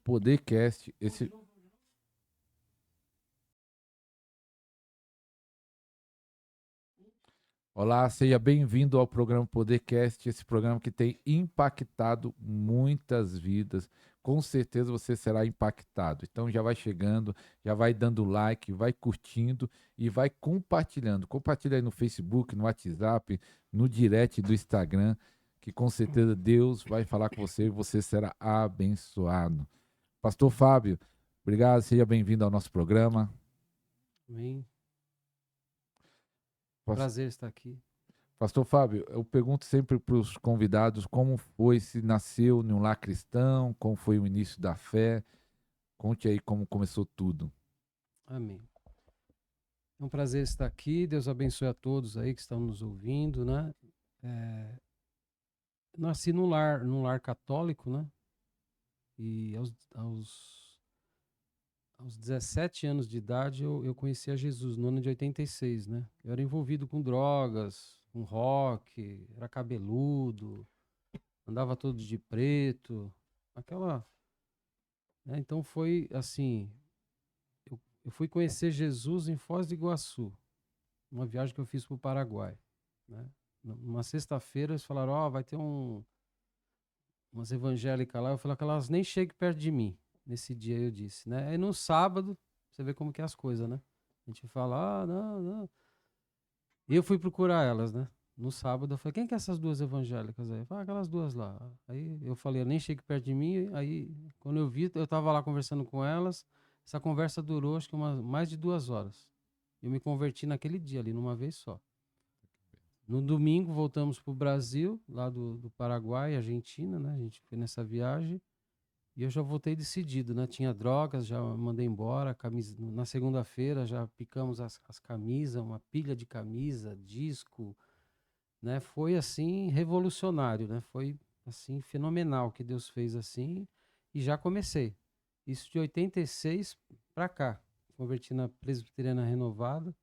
Podercast. Olá, seja bem-vindo ao programa Podercast, esse programa que tem impactado muitas vidas. Com certeza você será impactado. Então já vai chegando, já vai dando like, vai curtindo e vai compartilhando. Compartilha aí no Facebook, no WhatsApp, no direct do Instagram, que com certeza Deus vai falar com você e você será abençoado. Pastor Fábio, obrigado, seja bem-vindo ao nosso programa. Amém. Pas- Prazer estar aqui. Pastor Fábio, eu pergunto sempre para os convidados como foi, se nasceu em um lar cristão, como foi o início da fé. Conte aí como começou tudo. Amém. É um prazer estar aqui. Deus abençoe a todos aí que estão nos ouvindo, né? Nasci num lar católico, né? E aos 17 anos de idade eu conheci a Jesus, no ano de 86, né? Eu era envolvido com drogas, com rock, era cabeludo, andava todo de preto, aquela, né? Então foi assim, eu fui conhecer Jesus em Foz do Iguaçu, uma viagem que eu fiz para o Paraguai, né? Numa sexta-feira eles falaram, vai ter umas evangélicas lá. Eu falei que elas nem cheguem perto de mim. Nesse dia eu disse, né? Aí no sábado, você vê como que é as coisas, né? A gente fala, não, não. E eu fui procurar elas, né? No sábado eu falei, quem que é essas duas evangélicas aí? Eu falei, aquelas duas lá. Aí eu falei, eu nem cheguei perto de mim. Aí quando eu vi, eu tava lá conversando com elas. Essa conversa durou acho que mais de 2 horas. Eu me converti naquele dia ali, numa vez só. No domingo voltamos para o Brasil, lá do Paraguai, Argentina, né? A gente foi nessa viagem e eu já voltei decidido, né? Tinha drogas, já mandei embora, camisa, na segunda-feira já picamos as camisas, uma pilha de camisa, disco, né? Foi assim revolucionário, né? Foi assim fenomenal que Deus fez assim e já comecei. Isso de 86 para cá. Converti na Presbiteriana Renovada.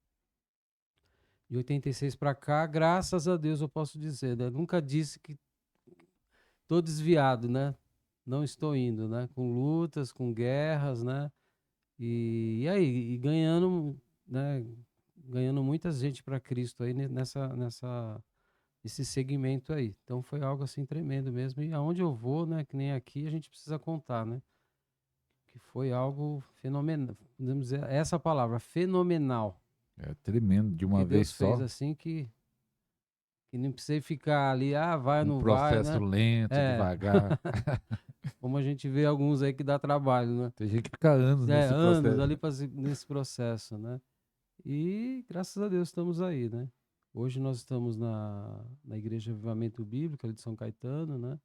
De 86 para cá, graças a Deus eu posso dizer, né? Nunca disse que tô desviado, né? Não estou indo, né? Com lutas, com guerras, né? E aí, e ganhando, né? Ganhando muita gente para Cristo aí nesse segmento aí. Então foi algo assim tremendo mesmo. E aonde eu vou, né? Que nem aqui, a gente precisa contar, né? Que foi algo fenomenal. Podemos dizer essa palavra, fenomenal. É tremendo, de Que uma vez Deus fez só, assim que não precisei ficar ali, vai ou um não vai, processo né? lento, É, devagar. como a gente vê alguns aí que dá trabalho, né? Tem gente que fica anos nesse Anos processo. ali nesse processo, né? E graças a Deus estamos aí, né? Hoje nós estamos na Igreja Avivamento Bíblico ali de São Caetano, né?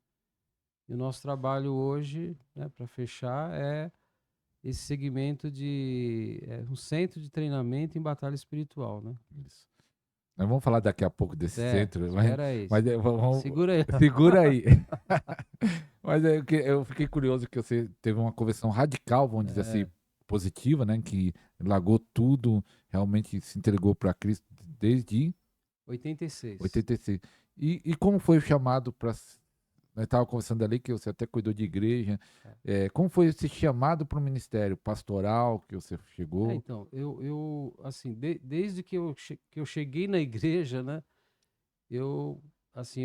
E o nosso trabalho hoje, né, para fechar, é esse segmento de um centro de treinamento em batalha espiritual, né? Isso. Nós vamos falar daqui a pouco desse centro, Espera aí. Segura aí. segura aí. Mas eu fiquei curioso que você teve uma conversão radical, vamos dizer assim, É, positiva, né? Que largou tudo, realmente se entregou para Cristo desde 86. 86. E como foi o chamado para. Nós estávamos conversando ali que você até cuidou de igreja. Como foi esse chamado para o ministério pastoral que você chegou? Então, eu assim, desde que eu cheguei na igreja, né, eu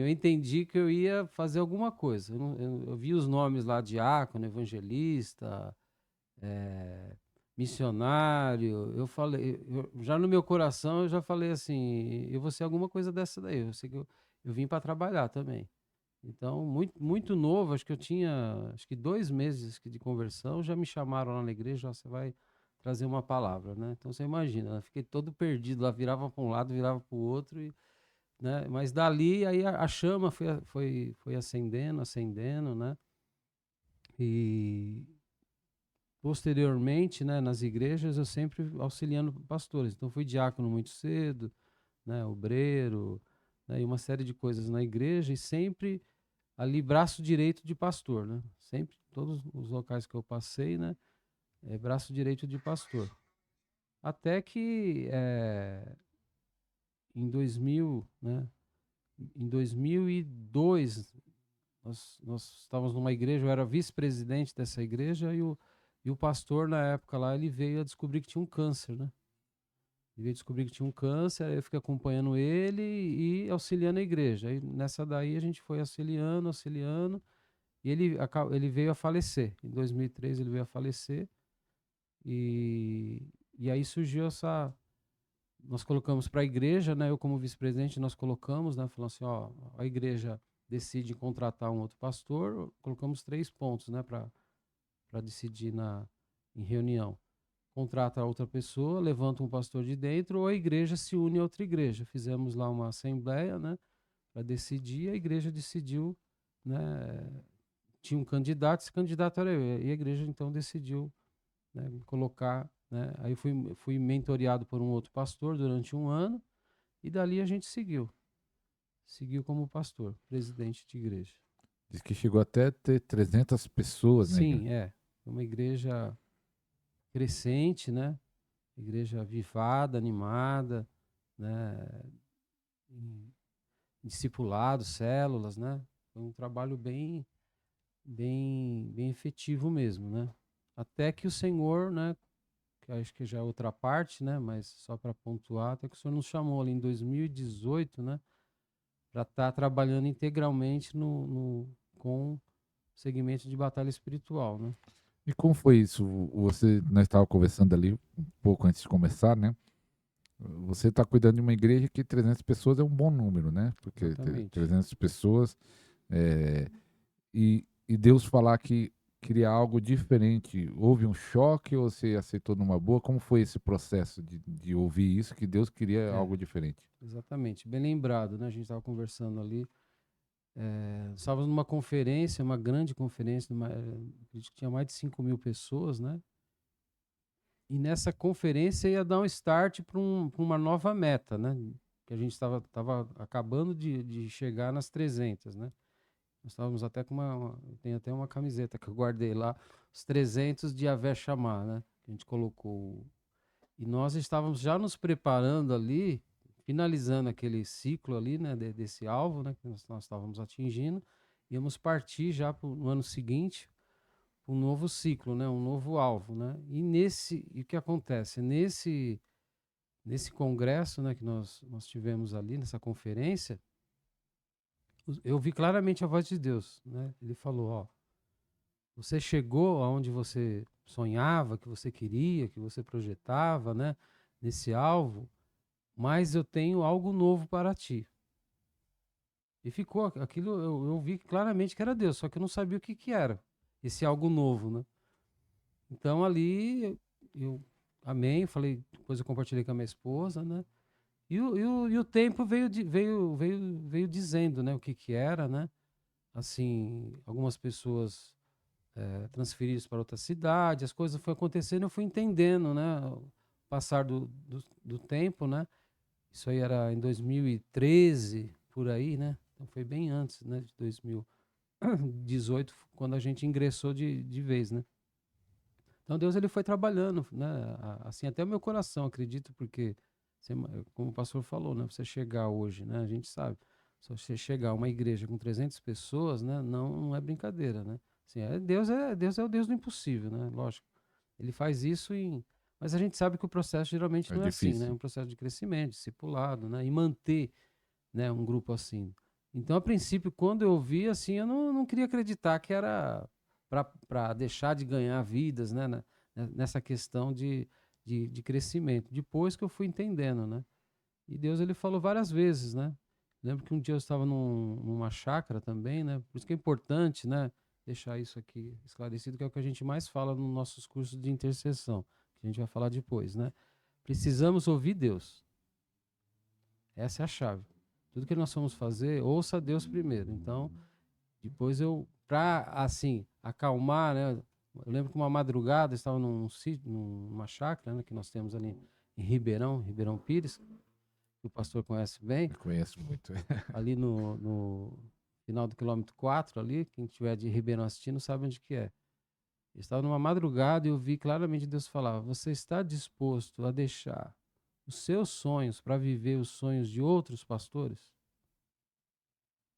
entendi que eu ia fazer alguma coisa. Eu vi os nomes lá, diácono, evangelista, missionário. Eu falei, já no meu coração, eu já falei assim, eu vou ser alguma coisa dessa daí. Eu sei que eu vim para trabalhar também. Então, muito, muito novo, acho que eu tinha, acho que 2 meses de conversão, já me chamaram lá na igreja, você vai trazer uma palavra, né? Então, você imagina, eu fiquei todo perdido lá, virava para um lado, virava para o outro, né? Mas dali, aí a chama foi acendendo, acendendo, né? E posteriormente, né, nas igrejas, eu sempre auxiliando pastores. Então, fui diácono muito cedo, né? Obreiro, né? E uma série de coisas na igreja e sempre ali braço direito de pastor, né? Sempre, todos os locais que eu passei, né? Braço direito de pastor. Até que em 2000, né? Em 2002, nós estávamos numa igreja, eu era vice-presidente dessa igreja e o pastor na época lá, ele veio a descobrir que tinha um câncer, né? Ele veio descobrir que tinha um câncer, aí eu fiquei acompanhando ele e auxiliando a igreja. Aí nessa daí a gente foi auxiliando, e ele veio a falecer. Em 2003 ele veio a falecer e, e aí surgiu essa... Nós colocamos para a igreja, né? Eu como vice-presidente, nós colocamos, né? Falando assim, ó, a igreja decide contratar um outro pastor, colocamos 3 pontos, né? Para decidir em reunião. Contrata outra pessoa, levanta um pastor de dentro, ou a igreja se une a outra igreja. Fizemos lá uma assembleia, né? Para decidir, a igreja decidiu, né? Tinha um candidato, esse candidato era eu, e a igreja então decidiu, né, me colocar, né? Aí fui mentoreado por um outro pastor durante um ano, e dali a gente seguiu como pastor, presidente de igreja. Diz que chegou até a ter 300 pessoas na igreja. Sim, é uma igreja crescente, né? Igreja avivada, animada, né? Em discipulado, células, né? Foi um trabalho bem efetivo mesmo, né? Até que o Senhor, né? Que acho que já é outra parte, né? Mas só para pontuar, até que o Senhor nos chamou ali em 2018, né? Para estar trabalhando integralmente com o segmento de batalha espiritual, né? E como foi isso? Nós estávamos conversando ali um pouco antes de começar, né? Você está cuidando de uma igreja que 300 pessoas é um bom número, né? Porque Exatamente. 300 pessoas e Deus falar que queria algo diferente. Houve um choque ou você aceitou numa boa? Como foi esse processo de ouvir isso, que Deus queria É, algo diferente? exatamente. Bem lembrado, né? A gente estava conversando ali. Estávamos numa conferência, uma grande conferência, acredito que tinha mais de 5.000 pessoas, né? E nessa conferência ia dar um start para uma nova meta, né? Que a gente estava acabando de chegar nas 300, né? Nós estávamos até com tem até uma camiseta que eu guardei lá, os 300 de Havé Chamar, né? Que a gente colocou. E nós estávamos já nos preparando ali, finalizando aquele ciclo ali, né? Desse alvo, né? Que nós estávamos atingindo. Íamos partir já no ano seguinte um novo ciclo, né? Um novo alvo, né? E o que acontece? Nesse congresso, né, que nós tivemos ali, nessa conferência, eu vi claramente a voz de Deus, né? Ele falou, ó, você chegou aonde você sonhava, que você queria, que você projetava, né? Nesse alvo, mas eu tenho algo novo para ti. E ficou aquilo, eu vi claramente que era Deus, só que eu não sabia o que que era esse algo novo, né? Então ali eu amém, falei, depois eu compartilhei com a minha esposa, né? E o tempo veio dizendo, né, o que que era, né? Assim, algumas pessoas transferidas para outra cidade, as coisas foram acontecendo, eu fui entendendo, né? O passar do tempo, né? Isso aí era em 2013, por aí, né? Então foi bem antes, né, de 2018, quando a gente ingressou de vez, né? Então Deus ele foi trabalhando, né? Assim até o meu coração, acredito, porque como o pastor falou, né? Você chegar hoje, né? A gente sabe, se você chegar a uma igreja com 300 pessoas, né? Não é brincadeira, né? Assim, Deus é o Deus do impossível, né? Lógico. Ele faz isso mas a gente sabe que o processo geralmente É não é assim, né? É difícil. um processo de crescimento, discipulado, né? E manter, né, um grupo assim. Então, a princípio, quando eu vi, assim, eu não queria acreditar que era para deixar de ganhar vidas, né, nessa questão de crescimento. Depois que eu fui entendendo, né? E Deus, ele falou várias vezes, né? Lembro que um dia eu estava numa chácara também, né? Por isso que é importante, né? Deixar isso aqui esclarecido, que é o que a gente mais fala nos nossos cursos de intercessão, que a gente vai falar depois, né? Precisamos ouvir Deus. Essa é a chave. Tudo que nós vamos fazer, ouça Deus primeiro. Então, depois para assim, acalmar, né? Eu lembro que uma madrugada eu estava num sítio, numa chácara, né, que nós temos ali em Ribeirão Pires, que o pastor conhece bem, Eu conheço muito. ali no final do quilômetro 4 ali, quem tiver de Ribeirão assistindo sabe onde que é. Eu estava numa madrugada e eu vi claramente Deus falar: você está disposto a deixar os seus sonhos para viver os sonhos de outros pastores?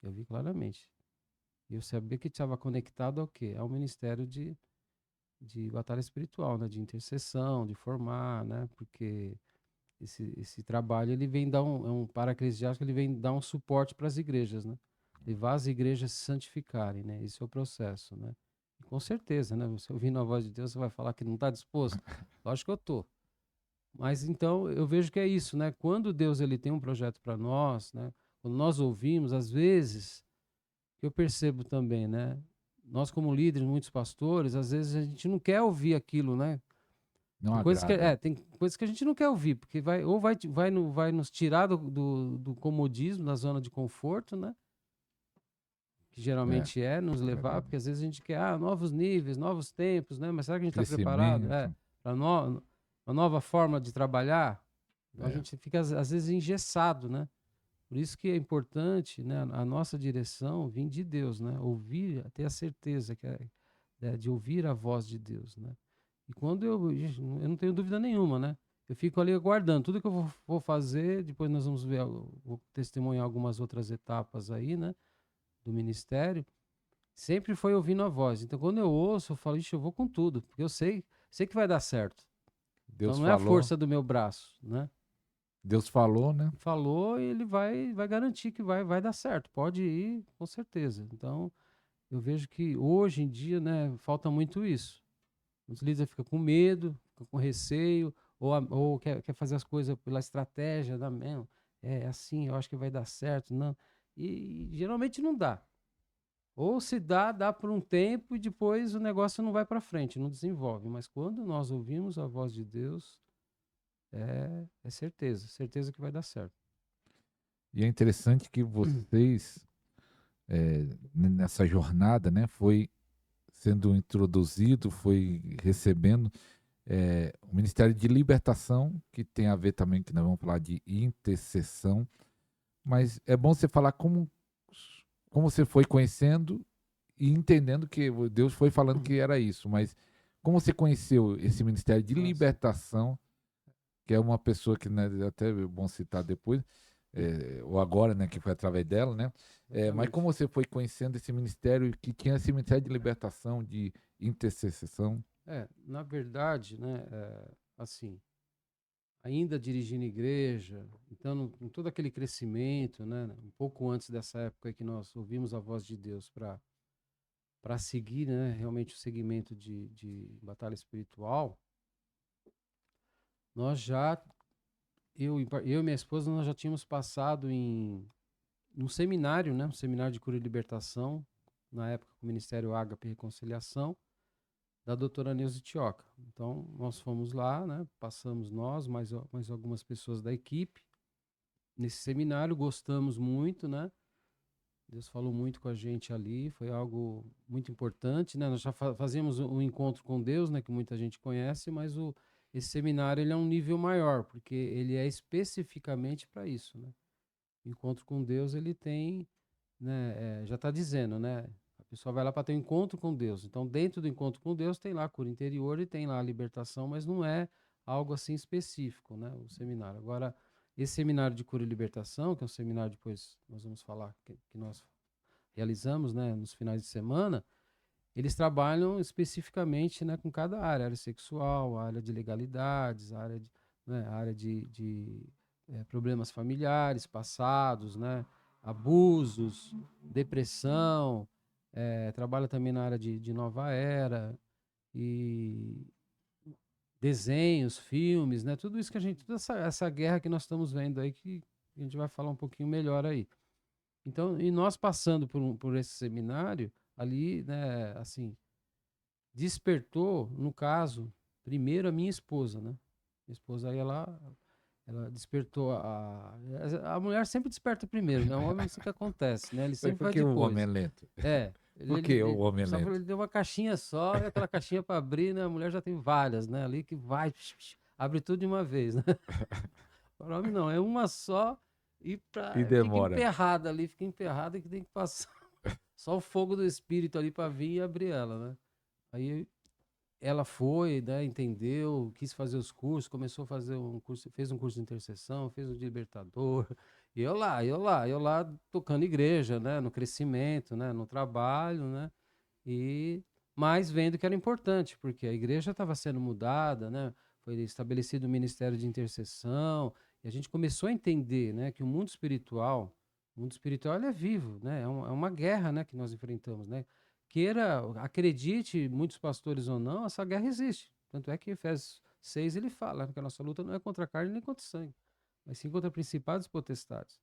Eu vi claramente. E eu sabia que estava conectado ao quê? Ao ministério de batalha espiritual, né? De intercessão, de formar, né? Porque esse trabalho, ele vem dar é um para-eclesiástico, ele vem dar um suporte para as igrejas, né? Levar as igrejas a se santificarem, né? Esse é o processo, né? E com certeza, né? Você ouvindo a voz de Deus, você vai falar que não está disposto? Lógico que eu tô. Mas então eu vejo que é isso, né? Quando Deus ele tem um projeto para nós, né? Quando nós ouvimos, às vezes, eu percebo também, né? Nós como líderes, muitos pastores, às vezes a gente não quer ouvir aquilo, né? Não Tem coisas agrada. tem coisas que a gente não quer ouvir, porque vai nos tirar do comodismo, da zona de conforto, né? Que É, geralmente nos é levar, verdade. porque às vezes a gente quer novos níveis, novos tempos, né? Mas será que a gente está preparado? Crescimento. Para uma nova forma de trabalhar? Então a É. gente fica às vezes engessado, né? Por isso que é importante, né, a nossa direção vir de Deus, né? Ouvir, ter a certeza de ouvir a voz de Deus, né? E quando eu não tenho dúvida nenhuma, né? Eu fico ali aguardando tudo que eu vou fazer, depois nós vamos ver, vou testemunhar algumas outras etapas aí, né, do ministério. Sempre foi ouvindo a voz. Então quando eu ouço, eu falo, ixi, eu vou com tudo, porque eu sei que vai dar certo. Então Deus não é a falou, força do meu braço, né? Deus falou, né? Falou e ele vai garantir que vai dar certo. Pode ir, com certeza. Então, eu vejo que hoje em dia, né, falta muito isso. Os líderes ficam com medo, ficam com receio, ou quer fazer as coisas pela estratégia, da mesmo. É assim, eu acho que vai dar certo. Não. E geralmente não dá. Ou se dá por um tempo e depois o negócio não vai para frente, não desenvolve. Mas quando nós ouvimos a voz de Deus, é certeza, certeza que vai dar certo. E é interessante que vocês, nessa jornada, né, foi sendo introduzido, foi recebendo o Ministério de Libertação, que tem a ver também, que nós vamos falar de intercessão, mas é bom você falar como você foi conhecendo e entendendo que Deus foi falando que era isso, mas como você conheceu esse Ministério de Nossa. Libertação, que é uma pessoa que, né, até é bom citar depois, ou agora, né, que foi através dela, né? Mas Exatamente. como você foi conhecendo esse ministério, que tinha esse ministério de libertação, de intercessão? Na verdade, né, assim, ainda dirigindo igreja, então, com todo aquele crescimento, né, um pouco antes dessa época aí que nós ouvimos a voz de Deus para seguir, né, realmente o segmento de batalha espiritual, nós já, eu e minha esposa, nós já tínhamos passado num seminário, né, um seminário de cura e libertação, na época com o Ministério Ágape e Reconciliação, da doutora Neuza Tioca. Então, nós fomos lá, né? Passamos nós, mais algumas pessoas da equipe, nesse seminário, gostamos muito, né? Deus falou muito com a gente ali, foi algo muito importante, né? Nós já fazíamos um encontro com Deus, né? Que muita gente conhece, mas esse seminário ele é um nível maior, porque ele é especificamente para isso, né? O encontro com Deus, ele tem, né? Já está dizendo, né? A pessoa vai lá para ter um encontro com Deus. Então, dentro do encontro com Deus, tem lá a cura interior e tem lá a libertação, mas não é algo assim específico, né? O seminário. Agora, esse seminário de cura e libertação, que é um seminário depois nós vamos falar que nós realizamos, né, nos finais de semana, eles trabalham especificamente, né, com cada área sexual, a área de legalidades, a área de problemas familiares passados, né, abusos, depressão, trabalha também na área de nova era e desenhos, filmes, né, tudo isso que toda essa guerra que nós estamos vendo aí que a gente vai falar um pouquinho melhor aí. Então, e nós passando por esse seminário ali, né, assim, despertou, no caso, primeiro a minha esposa, né? Minha esposa aí, ela despertou a mulher sempre desperta primeiro, né? O homem não sei o que acontece, né? Ele Mas sempre por vai que o homem é depois. lento? É, Por que o homem é só lento? ele deu uma caixinha só, e aquela caixinha para abrir, né? A mulher já tem várias, né? Ali que vai, abre tudo de uma vez, né? O homem não, é uma só E fica demora. emperrada ali, fica emperrada que tem que passar só o fogo do espírito ali para vir e abrir ela, né? Aí ela foi, né, entendeu, quis fazer os cursos, começou a fazer um curso, fez um curso de intercessão, fez um de libertador, E eu lá tocando igreja, né? No crescimento, né? No trabalho, né? E mais vendo que era importante, porque a igreja estava sendo mudada, né? Foi estabelecido o ministério de intercessão, e a gente começou a entender, né, que o mundo espiritual ele é vivo, né? É uma guerra, né, que nós enfrentamos, né? Queira, acredite, muitos pastores ou não, essa guerra existe. Tanto é que Efésios 6 ele fala que a nossa luta não é contra a carne nem contra o sangue, mas sim contra principados e potestades.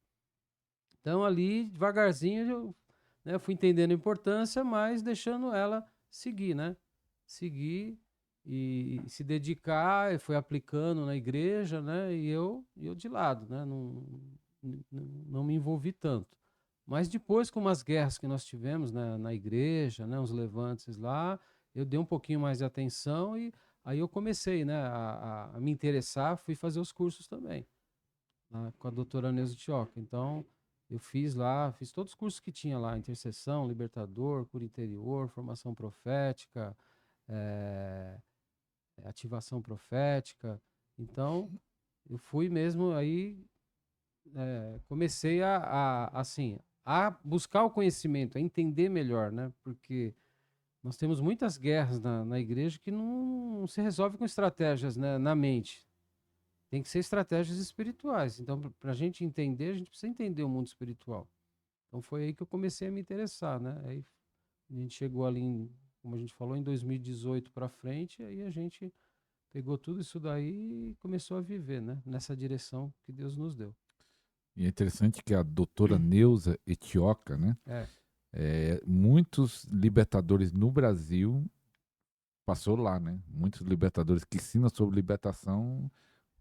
Então ali, devagarzinho, eu, né, fui entendendo a importância, mas deixando ela seguir, né? Seguir e se dedicar, e foi aplicando na igreja, né? E eu de lado, né? Não me envolvi tanto. Mas depois, com umas guerras que nós tivemos, né, na igreja, né, uns levantes lá, eu dei um pouquinho mais de atenção e aí eu comecei, né, a me interessar, fui fazer os cursos também, lá com a doutora Neuza Tioca. Então, eu fiz lá, fiz todos os cursos que tinha lá, intercessão, libertador, cura interior, formação profética, eh, ativação profética. Então, eu fui mesmo aí, comecei assim, a buscar o conhecimento, a entender melhor, né? Porque nós temos muitas guerras na igreja que não se resolve com estratégias, né, na mente. Tem que ser estratégias espirituais. Então, para a gente entender, a gente precisa entender o mundo espiritual. Então, foi aí que eu comecei a me interessar, né? Aí a gente chegou ali, como a gente falou, em 2018 para frente, aí a gente pegou tudo isso daí e começou a viver, né? Nessa direção que Deus nos deu. E é interessante que a doutora Neuza Etioca, né? É, Muitos libertadores no Brasil passou lá, né? Muitos libertadores que ensinam sobre libertação,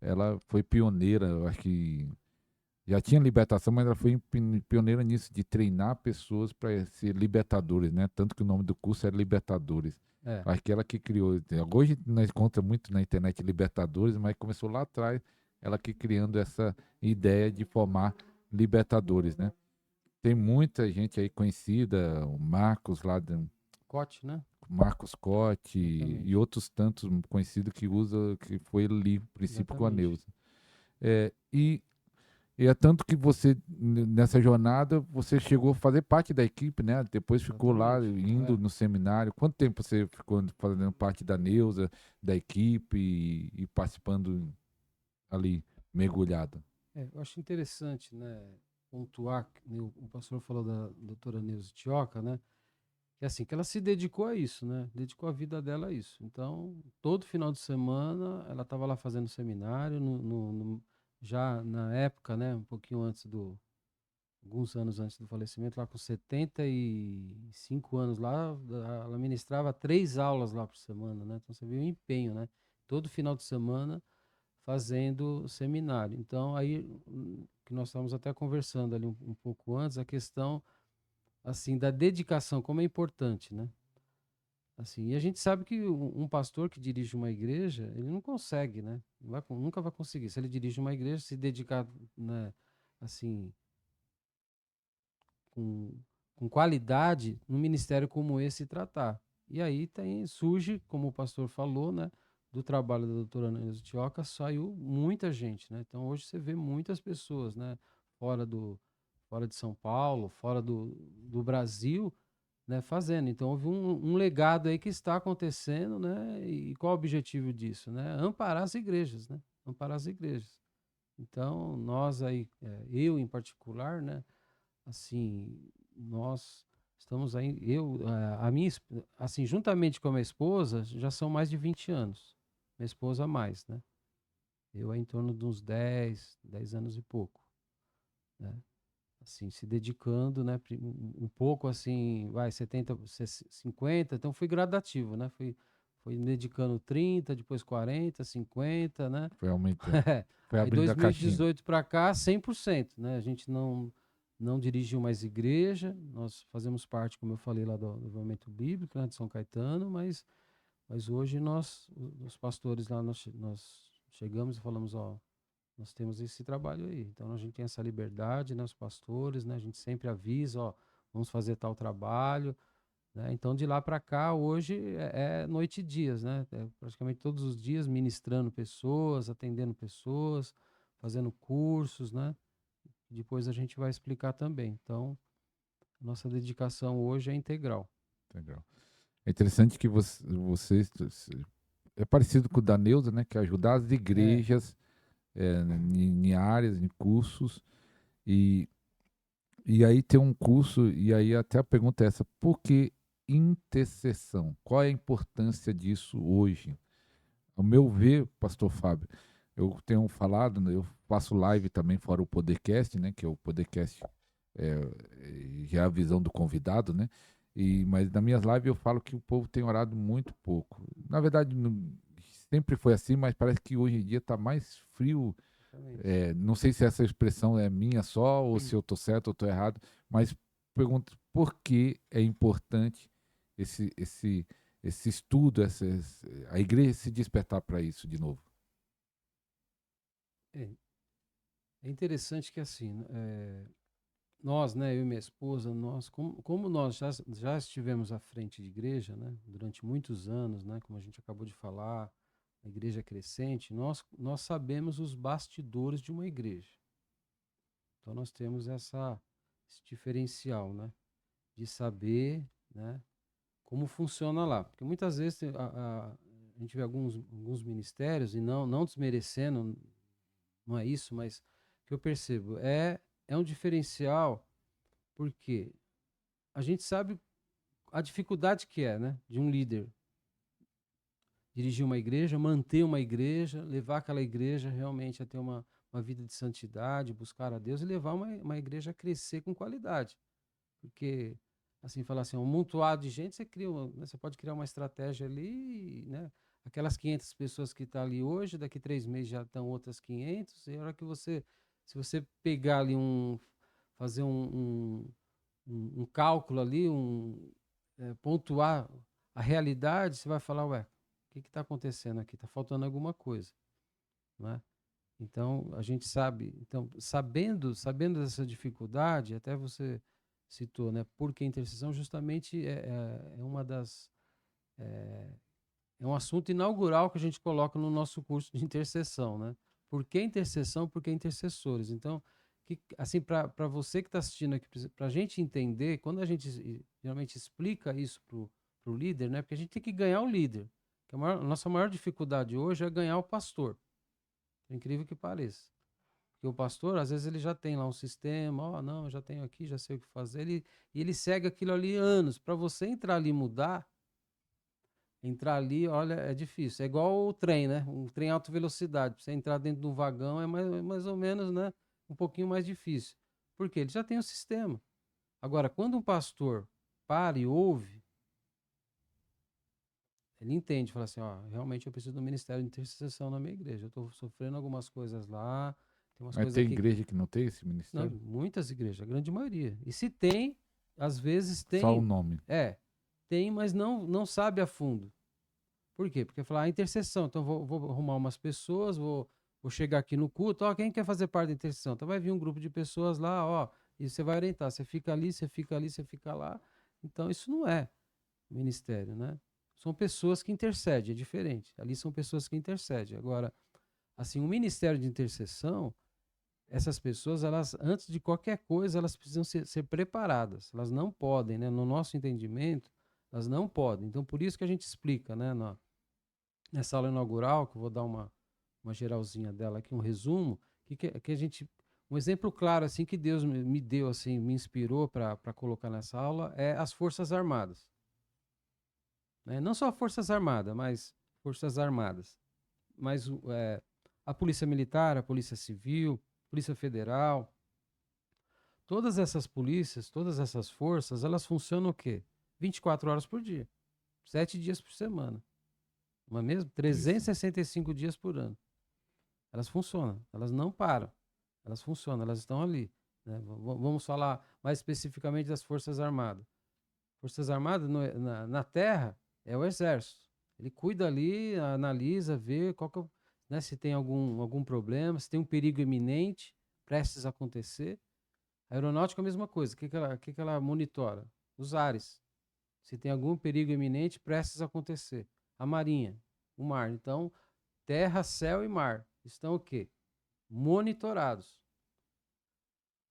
ela foi pioneira, eu acho que já tinha libertação, mas ela foi pioneira nisso, de treinar pessoas para ser libertadores, né? Tanto que o nome do curso era Libertadores. é, Acho que ela que criou. Hoje nós encontramos muito na internet Libertadores, mas começou lá atrás, ela que criando essa ideia de formar libertadores, né? Tem muita gente aí conhecida, o Marcos lá, Cote, né? Marcos Cote e Exatamente. outros tantos conhecidos que usa, que foi ali, no princípio com a Exatamente. Neuza. É, e é tanto que você, nessa jornada, você chegou a fazer parte da equipe, né? Depois ficou lá Exatamente. indo É. no seminário. Quanto tempo você ficou fazendo parte da Neuza, da equipe e participando ali, mergulhado? Eu acho interessante, né, pontuar, que nem o pastor falou da doutora Neuza Tioca, né, que assim, que ela se dedicou a isso, né, dedicou a vida dela a isso. Então, todo final de semana, ela estava lá fazendo seminário, já na época, né, um pouquinho antes alguns anos antes do falecimento, lá com 75 anos lá, ela ministrava 3 aulas lá por semana, né, então você vê o empenho, né, todo final de semana, fazendo seminário. Então, aí, que nós estávamos até conversando ali um pouco antes, a questão, assim, da dedicação, como é importante, né? Assim, e a gente sabe que um pastor que dirige uma igreja, ele não consegue, né? Nunca vai conseguir. Se ele dirige uma igreja, se dedicar, né, assim, com, com qualidade, num ministério como esse tratar. E aí surge, como o pastor falou, né, do trabalho da doutora Neuza Tioca, saiu muita gente, né? Então hoje você vê muitas pessoas, né, fora fora de São Paulo, fora do Brasil, né, fazendo. Então houve um legado aí que está acontecendo, né? E qual é o objetivo disso, né? Amparar as igrejas, né? Amparar as igrejas. Então nós aí, eu em particular, né? Assim, nós estamos aí, a minha, assim, juntamente com a minha esposa, já são mais de 20 anos. Minha esposa mais, né? Eu é em torno de uns 10 anos e pouco, né? Assim, se dedicando, né? Um pouco assim, vai, 70, 50, então fui gradativo, né? Fui me dedicando 30, depois 40, 50, né? Foi aumentando. Foi Aí abrindo a caixinha. 2018 para cá, 100%, né? A gente não dirigiu mais igreja, nós fazemos parte, como eu falei lá do Movimento Bíblico, né, de São Caetano, mas hoje os pastores lá, nós chegamos e falamos, ó, nós temos esse trabalho aí. Então a gente tem essa liberdade, né, os pastores, né? A gente sempre avisa, ó, vamos fazer tal trabalho, né? Então de lá para cá, hoje é noite e dias, né? É praticamente todos os dias ministrando pessoas, atendendo pessoas, fazendo cursos, né? Depois a gente vai explicar também. Então, nossa dedicação hoje é integral. Legal. É interessante que vocês é parecido com o da Neuza, né? Que é ajudar as É, igrejas em áreas, em cursos. E, e aí tem um curso, e aí até a pergunta é essa: por que intercessão? Qual é a importância disso hoje? Ao meu ver, Pastor Fábio, eu tenho falado, né, eu faço live também fora o Podercast, né? Que é o Podercast, já é a visão do convidado, né? Mas nas minhas lives eu falo que o povo tem orado muito pouco. Na verdade, sempre foi assim, mas parece que hoje em dia está mais frio. exatamente. Não sei se essa expressão é minha só, ou se eu estou certo ou estou errado, mas pergunto por que é importante esse, esse, esse estudo, a igreja se despertar para isso de novo. É, é interessante que assim, nós, né, eu e minha esposa, nós, como nós já estivemos à frente de igreja, né, durante muitos anos, né, como a gente acabou de falar, a igreja é crescente, nós sabemos os bastidores de uma igreja. Então nós temos esse diferencial, né, de saber, né, como funciona lá. Porque muitas vezes a gente vê alguns ministérios, e não desmerecendo, não é isso, mas o que eu percebo é um diferencial, porque a gente sabe a dificuldade que é, né, de um líder dirigir uma igreja, manter uma igreja, levar aquela igreja realmente a ter uma vida de santidade, buscar a Deus e levar uma igreja a crescer com qualidade. Porque, assim, falar assim, um montoado de gente, né, você pode criar uma estratégia ali, né? Aquelas 500 pessoas que estão ali hoje, daqui 3 meses já estão outras 500, e a hora que se você pegar ali fazer um cálculo ali, pontuar a realidade, você vai falar, ué, o que está acontecendo aqui? Está faltando alguma coisa, né? Então, a gente sabe, então, sabendo dessa dificuldade, até você citou, né? Porque a intercessão justamente é uma das, é, é um assunto inaugural que a gente coloca no nosso curso de intercessão, né? Por que intercessão? Por que intercessores? Então, assim, para você que está assistindo aqui, para a gente entender, quando a gente geralmente explica isso para o líder, né? Porque a gente tem que ganhar o líder. Que a nossa maior dificuldade hoje é ganhar o pastor, por incrível que pareça. Porque o pastor, às vezes, ele já tem lá um sistema, ó, não, eu já tenho aqui, já sei o que fazer, e ele segue aquilo ali anos. Para você entrar ali e mudar, entrar ali, olha, é difícil. É igual o trem, né? Um trem alta velocidade. Pra você entrar dentro de um vagão é mais ou menos, né? Um pouquinho mais difícil. Porque ele já tem o sistema. Agora, quando um pastor para e ouve, ele entende, fala assim, ó, realmente eu preciso do ministério de intercessão na minha igreja. Eu estou sofrendo algumas coisas lá, tem umas Mas coisas tem aqui. igreja que não tem esse Não, ministério? muitas igrejas, a grande maioria. E se tem, às vezes Só o tem, nome. tem, mas não sabe a fundo. Por quê? Porque falar intercessão, então vou arrumar umas pessoas, vou chegar aqui no culto, ó, quem quer fazer parte da intercessão? Então vai vir um grupo de pessoas lá, ó, e você vai orientar, você fica ali, você fica ali, você fica lá. Então isso não é ministério, né? São pessoas que intercedem, é diferente. Ali são pessoas que intercedem. Agora, assim, o ministério de intercessão, essas pessoas, elas, antes de qualquer coisa, elas precisam ser preparadas. Elas não podem, né? No nosso entendimento, elas não podem. Então, por isso que a gente explica, né? Nessa aula inaugural, que eu vou dar uma geralzinha dela aqui, um resumo, que a gente, um exemplo claro, assim, que Deus me deu, assim, me inspirou para colocar nessa aula, é as Forças Armadas. Né? Não só Forças Armadas, mas Forças Armadas. Mas a Polícia Militar, a Polícia Civil, Polícia Federal, todas essas polícias, todas essas forças, elas funcionam o quê? 24 horas por dia, 7 dias por semana. Não é mesmo? Isso. 365 dias por ano. Elas funcionam, elas não param. Elas funcionam, elas estão ali. Né? Vamos falar mais especificamente das Forças Armadas. Forças Armadas na terra é o Exército. Ele cuida ali, analisa, vê né, se tem algum problema, se tem um perigo iminente, prestes a acontecer. A aeronáutica é a mesma coisa. O que ela monitora? Os ares. Se tem algum perigo iminente, prestes a acontecer. A marinha, o mar. Então, terra, céu e mar estão o quê? Monitorados.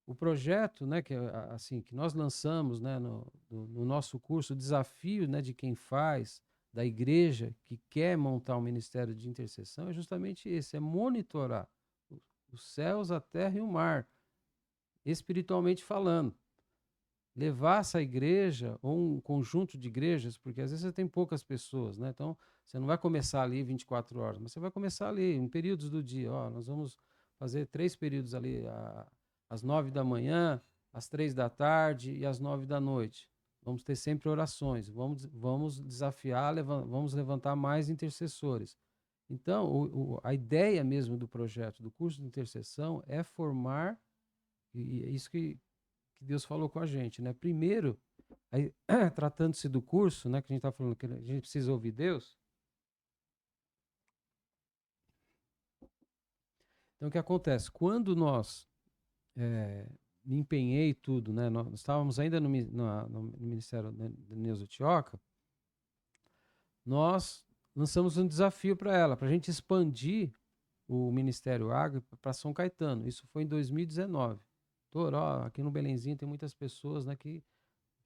O projeto, né, que, assim, que nós lançamos, né, no nosso curso, o desafio, né, de quem faz, da igreja que quer montar um ministério de intercessão é justamente esse, é monitorar o- os céus, a terra e o mar, espiritualmente falando. Levar essa igreja, ou um conjunto de igrejas, porque às vezes você tem poucas pessoas, né? Então, você não vai começar ali 24 horas, mas você vai começar ali em períodos do dia. Ó, nós vamos fazer 3 períodos ali, às 9 da manhã, às 3 da tarde e às 9 da noite. Vamos ter sempre orações, vamos desafiar, vamos levantar mais intercessores. Então, a ideia mesmo do projeto, do curso de intercessão, é formar, e é isso que Deus falou com a gente, né? Primeiro, aí, tratando-se do curso, né, que a gente está falando que a gente precisa ouvir Deus. Então, o que acontece? Quando nós me empenhei tudo, né? Nós estávamos ainda no Ministério da Neuza Tioca, nós lançamos um desafio para ela, para a gente expandir o Ministério Agro para São Caetano. Isso foi em 2019. Ó, aqui no Belenzinho tem muitas pessoas, né, que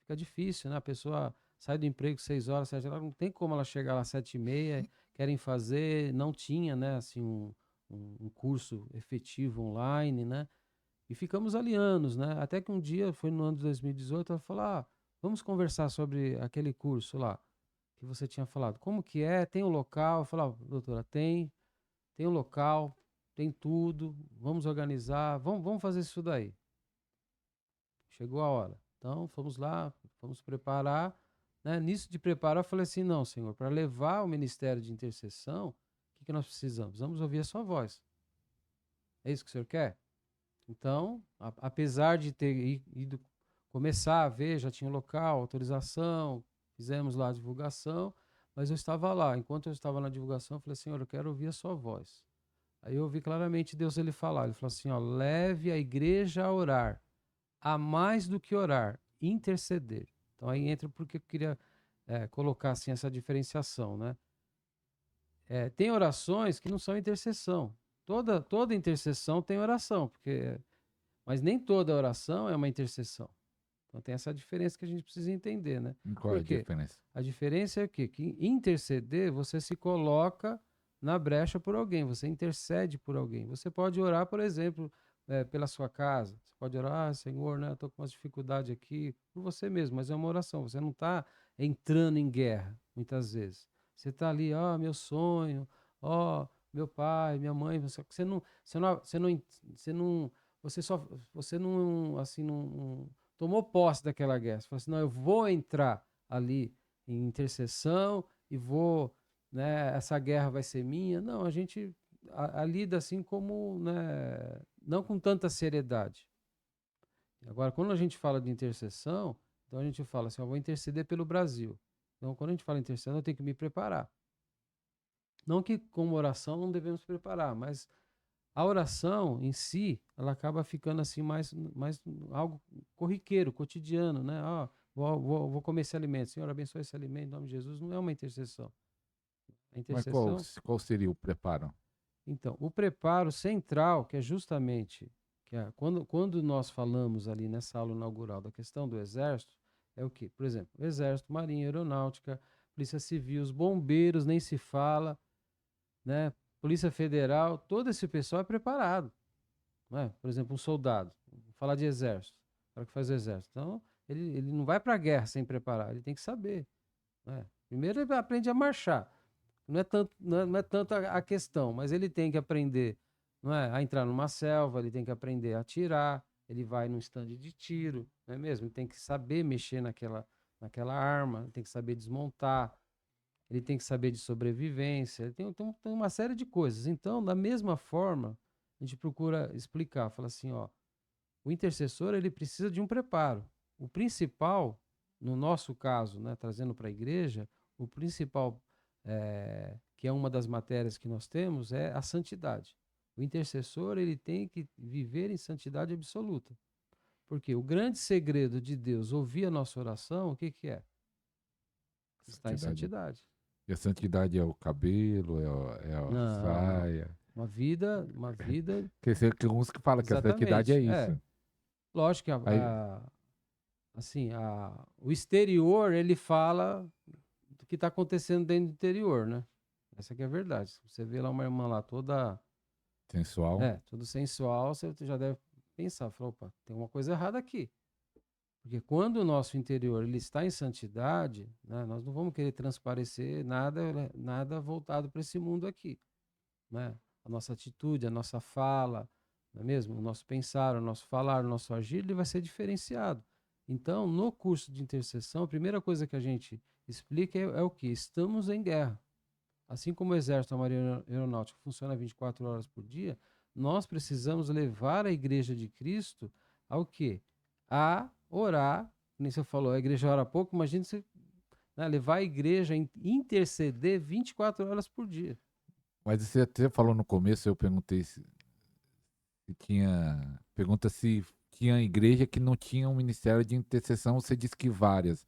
fica difícil, né? A pessoa sai do emprego 6 horas, 7 horas, não tem como ela chegar lá às 7h30, querem fazer, não tinha, né, assim, um curso efetivo online, né? E ficamos ali anos, né? Até que um dia, foi no ano de 2018, ela falou, vamos conversar sobre aquele curso lá que você tinha falado. Como que é? Tem o local? Eu falei, doutora, tem o local, tem tudo, vamos organizar, vamos fazer isso daí. Chegou a hora. Então, fomos lá, fomos preparar. Né? Nisso de preparar, eu falei assim: não, Senhor, para levar o ministério de intercessão, o que nós precisamos? Vamos ouvir a sua voz. É isso que o Senhor quer? Então, apesar de ter ido começar a ver, já tinha local, autorização, fizemos lá a divulgação, mas eu estava lá. Enquanto eu estava na divulgação, eu falei: Senhor, eu quero ouvir a sua voz. Aí eu ouvi claramente Deus ele falar. Ele falou assim: ó, leve a igreja a orar, a mais do que orar, interceder. Então aí entra porque eu queria colocar assim essa diferenciação, né? Tem orações que não são intercessão. Toda intercessão tem oração, mas nem toda oração é uma intercessão. Então tem essa diferença que a gente precisa entender, né? Qual é a diferença? A diferença é que interceder, você se coloca na brecha por alguém, você intercede por alguém. Você pode orar, por exemplo, pela sua casa. Você pode orar, Senhor, né, eu estou com umas dificuldades aqui, por você mesmo, mas é uma oração. Você não está entrando em guerra, muitas vezes. Você está ali, meu sonho, meu pai, minha mãe, você não, assim, não tomou posse daquela guerra. Você falou assim, não, eu vou entrar ali em intercessão e vou, né, essa guerra vai ser minha. Não, a gente lida assim como, né, não com tanta seriedade. Agora, quando a gente fala de intercessão, então a gente fala assim, eu vou interceder pelo Brasil. Então, quando a gente fala em intercessão, eu tenho que me preparar. Não que como oração não devemos preparar, mas a oração em si, ela acaba ficando assim mais algo corriqueiro, cotidiano, né? Vou comer esse alimento. Senhor, abençoe esse alimento em nome de Jesus. Não é uma intercessão. A Mas intercessão. qual seria o preparo? Então, o preparo central, que é justamente quando nós falamos ali nessa aula inaugural da questão do Exército, é o quê? Por exemplo, o Exército, Marinha, Aeronáutica, Polícia Civil, os bombeiros, nem se fala, né? Polícia Federal, todo esse pessoal é preparado. Não é? Por exemplo, um soldado, vou falar de exército, o cara que faz o exército. Então, ele não vai para a guerra sem preparar, ele tem que saber. Não é? Primeiro ele aprende a marchar. Não é tanto a questão, mas ele tem que aprender, não é, a entrar numa selva, ele tem que aprender a atirar, ele vai num stand de tiro, não é mesmo? Ele tem que saber mexer naquela arma, ele tem que saber desmontar, ele tem que saber de sobrevivência, ele tem uma série de coisas. Então, da mesma forma, a gente procura explicar, fala assim, ó, o intercessor ele precisa de um preparo. O principal, no nosso caso, né, trazendo para a igreja, o principal, que é uma das matérias que nós temos, é a santidade. O intercessor ele tem que viver em santidade absoluta. Porque o grande segredo de Deus ouvir a nossa oração, o que é? Está em santidade. E a santidade é o cabelo, é a Não. saia. Uma vida. Que uns que falam que a santidade é Exatamente. isso. Lógico que Aí, assim, o exterior, ele fala do que está acontecendo dentro do interior, né? Essa que é a verdade. Você vê lá uma irmã lá sensual. toda sensual, você já deve pensar, fala, opa, tem uma coisa errada aqui. Porque quando o nosso interior ele está em santidade, né, nós não vamos querer transparecer nada voltado para esse mundo aqui, né? A nossa atitude, a nossa fala, não é mesmo? O nosso pensar, o nosso falar, o nosso agir, ele vai ser diferenciado. Então, no curso de intercessão, a primeira coisa que a gente explica é o que? Estamos em guerra. Assim como o Exército, a Marinha Aeronáutica funciona 24 horas por dia, nós precisamos levar a Igreja de Cristo ao quê? A orar, nem você falou, a igreja ora pouco, imagina você, né, levar a igreja a interceder 24 horas por dia. Mas você até falou no começo, eu perguntei se tinha. Pergunta se tinha igreja que não tinha um ministério de intercessão, você disse que várias.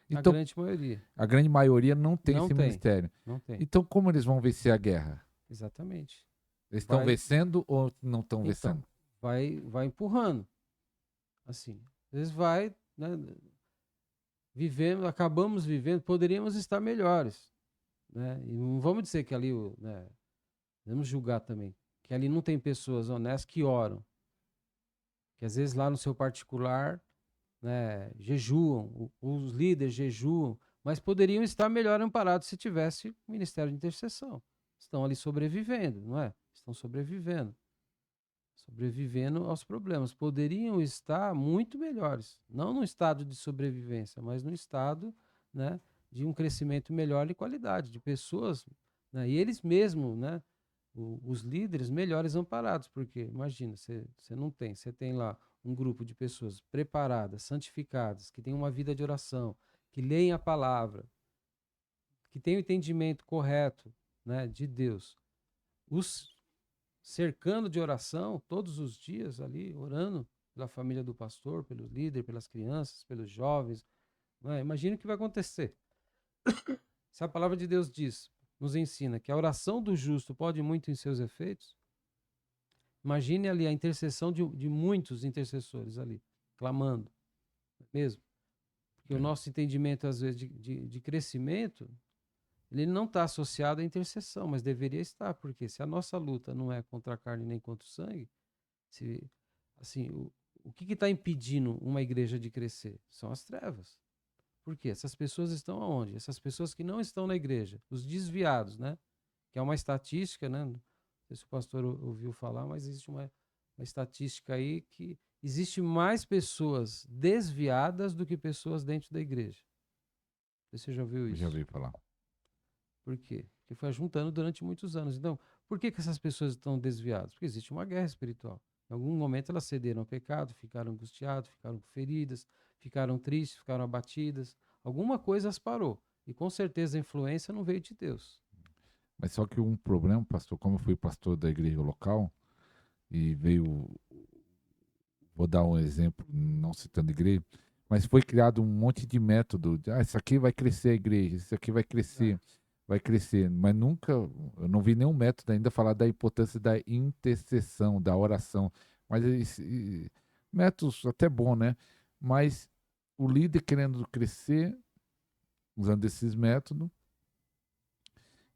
A Então, grande maioria. a grande maioria não tem Não esse tem, ministério. não tem. Então, como eles vão vencer a guerra? Exatamente. Eles estão Vai, vencendo ou não estão então, vencendo? vai empurrando. Assim, às vezes vai, né, vivemos, acabamos vivendo, poderíamos estar melhores, né? E não vamos dizer que ali, né, vamos julgar também, que ali não tem pessoas honestas que oram, que às vezes lá no seu particular, né, jejuam, os líderes jejuam, mas poderiam estar melhor amparados se tivesse o ministério de intercessão. Estão ali sobrevivendo, não é? Estão sobrevivendo aos problemas. Poderiam estar muito melhores, não no estado de sobrevivência, mas no estado, né, de um crescimento melhor de qualidade, de pessoas, né, e eles mesmos, né, os líderes melhores amparados, porque imagina, você tem lá um grupo de pessoas preparadas, santificadas, que têm uma vida de oração, que leem a palavra, que têm o entendimento correto, né, de Deus, os cercando de oração todos os dias ali, orando pela família do pastor, pelo líder, pelas crianças, pelos jovens, né? Imagina o que vai acontecer. Se a palavra de Deus diz, nos ensina que a oração do justo pode muito em seus efeitos, imagine ali a intercessão de muitos intercessores ali, clamando, mesmo. Porque o nosso entendimento, às vezes, de crescimento, ele não está associado à intercessão, mas deveria estar, porque se a nossa luta não é contra a carne nem contra o sangue, se, assim, o que está impedindo uma igreja de crescer? São as trevas. Por quê? Essas pessoas estão aonde? Essas pessoas que não estão na igreja, os desviados, né? Que é uma estatística, né? Não sei se o pastor ouviu falar, mas existe uma estatística aí que existe mais pessoas desviadas do que pessoas dentro da igreja. Você já ouviu Já isso? ouvi falar. Por quê? Porque foi juntando durante muitos anos. Então, por que essas pessoas estão desviadas? Porque existe uma guerra espiritual. Em algum momento elas cederam ao pecado, ficaram angustiadas, ficaram feridas, ficaram tristes, ficaram abatidas. Alguma coisa as parou. E com certeza a influência não veio de Deus. Mas só que um problema, pastor, como eu fui pastor da igreja local, e veio, vou dar um exemplo, não citando igreja, mas foi criado um monte de método. Isso aqui vai crescer a igreja, isso aqui Exato. vai crescer. Mas nunca, eu não vi nenhum método ainda falar da importância da intercessão, da oração. Mas métodos até bom, né? Mas o líder querendo crescer, usando esses métodos,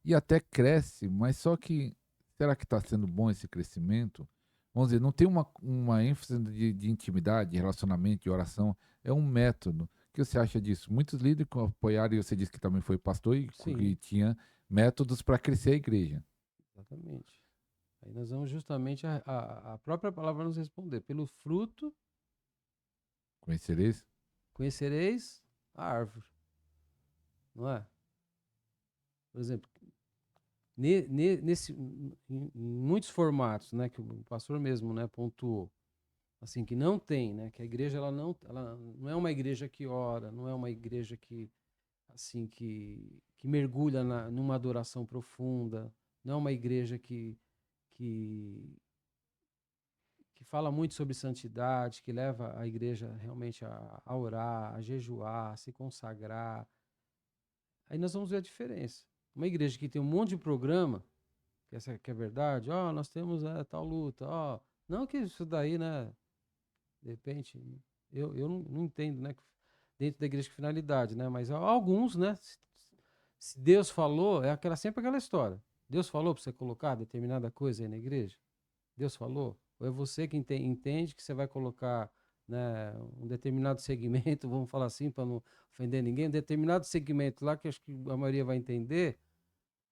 e até cresce, mas só que será que está sendo bom esse crescimento? Vamos dizer, não tem uma ênfase de intimidade, de relacionamento, de oração, é um método. O que você acha disso? Muitos líderes apoiaram, e você disse que também foi pastor e Sim, que tinha métodos para crescer a igreja. exatamente. Aí nós vamos justamente a própria palavra nos responder. Pelo fruto Conhecereis? conhecereis a árvore. Não é? Por exemplo, em muitos formatos, né, que o pastor mesmo, né, pontuou, assim, que não tem, né, que a igreja ela não é uma igreja que ora, não é uma igreja que, assim, que mergulha numa adoração profunda, não é uma igreja que, que fala muito sobre santidade, que leva a igreja realmente a orar, a jejuar, a se consagrar. Aí nós vamos ver a diferença. Uma igreja que tem um monte de programa, que é verdade, ó, nós temos tal luta, ó. Não que isso daí, né? De repente, eu não entendo, né? Dentro da igreja que finalidade, né? Mas há alguns, né? Se Deus falou, sempre aquela história. Deus falou para você colocar determinada coisa aí na igreja? Deus falou? Ou é você que entende que você vai colocar, né, um determinado segmento, vamos falar assim, para não ofender ninguém, um determinado segmento lá que acho que a maioria vai entender,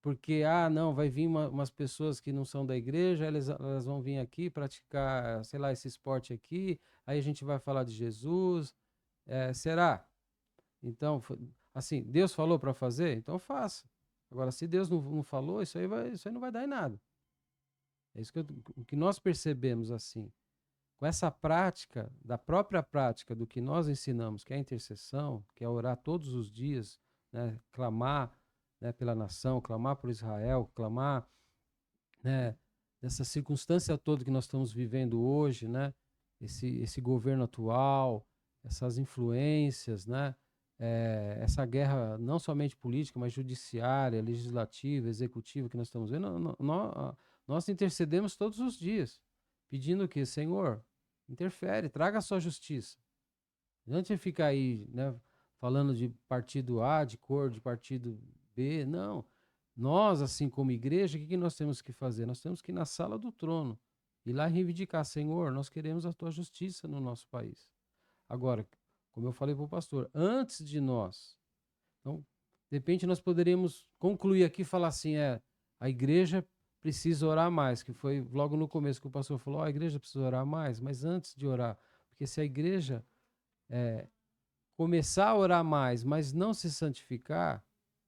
porque, não, vai vir umas pessoas que não são da igreja, elas vão vir aqui praticar, sei lá, esse esporte aqui, aí a gente vai falar de Jesus. Será? Então, assim, Deus falou para fazer? Então faça. Agora, se Deus não falou, isso aí não vai dar em nada. É isso o que nós percebemos assim. Com essa prática, da própria prática do que nós ensinamos, que é a intercessão, que é orar todos os dias, né, clamar, né, pela nação, clamar por Israel, clamar, né, nessa circunstância toda que nós estamos vivendo hoje, né, esse governo atual, essas influências, né, essa guerra não somente política, mas judiciária, legislativa, executiva que nós estamos vendo, nós intercedemos todos os dias, pedindo o quê? Senhor, interfere, traga a sua justiça. Não adianta ficar aí, né, falando de partido A, de cor, de partido B, não. Nós, assim como igreja, o que nós temos que fazer? Nós temos que ir na sala do trono, ir lá reivindicar, Senhor, nós queremos a tua justiça no nosso país. Agora, como eu falei para o pastor, antes de nós, então, de repente nós poderíamos concluir aqui e falar assim, a igreja precisa orar mais, que foi logo no começo que o pastor falou, a igreja precisa orar mais, mas antes de orar, porque se a igreja começar a orar mais, mas não se santificar,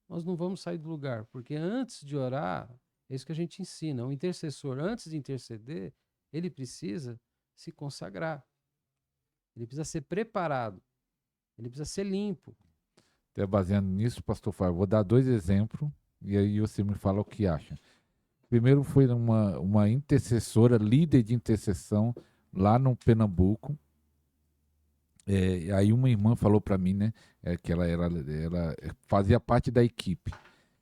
nós não vamos sair do lugar, porque antes de orar, é isso que a gente ensina, o intercessor, antes de interceder, ele precisa se consagrar, ele precisa ser preparado, ele precisa ser limpo. Até baseando nisso, pastor Fábio, vou dar 2 exemplos e aí você me fala o que acha. Primeiro foi uma intercessora, líder de intercessão lá no Pernambuco. Aí uma irmã falou para mim, né, que ela fazia parte da equipe.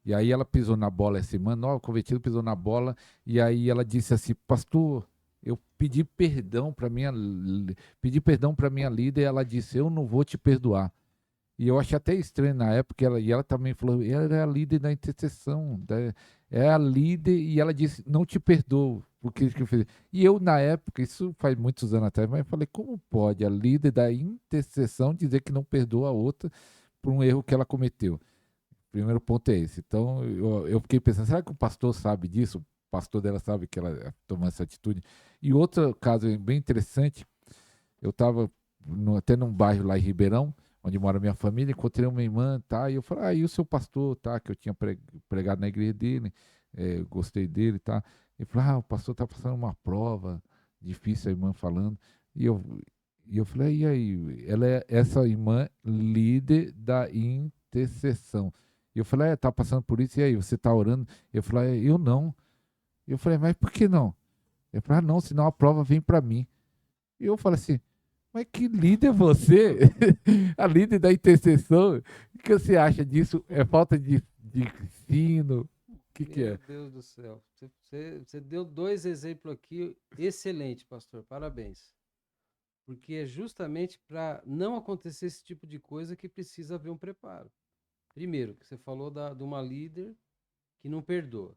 E aí ela pisou na bola essa semana, o convertido pisou na bola, e aí ela disse assim, pastor, eu pedi perdão para minha líder, e ela disse, eu não vou te perdoar. E eu achei até estranho na época, ela também falou, ela é a líder da intercessão, é a líder, e ela disse, não te perdoo, porque que eu fiz. E eu, na época, isso faz muitos anos atrás, mas eu falei, como pode a líder da intercessão dizer que não perdoa a outra por um erro que ela cometeu? Primeiro ponto é esse. Então, eu fiquei pensando, será que o pastor sabe disso? O pastor dela sabe que ela tomou essa atitude? E outro caso bem interessante, eu estava até num bairro lá em Ribeirão, onde mora minha família, encontrei uma irmã, tá? E eu falei, e o seu pastor, tá? Que eu tinha pregado na igreja dele, gostei dele, tá? Ele falou, o pastor tá passando uma prova difícil, a irmã falando. E eu falei, e aí? Ela é essa irmã líder da intercessão. E eu falei, tá passando por isso, e aí, você tá orando? Eu falei, eu não. Eu falei, mas por que não? Ele falou, não, senão a prova vem para mim. E eu falei assim, mas que líder é você? A líder da intercessão? O que você acha disso? É falta de ensino? O que é? Meu Deus do céu. Você deu 2 exemplos aqui excelente, pastor. Parabéns. Porque é justamente para não acontecer esse tipo de coisa que precisa haver um preparo. Primeiro, que você falou de uma líder que não perdoa.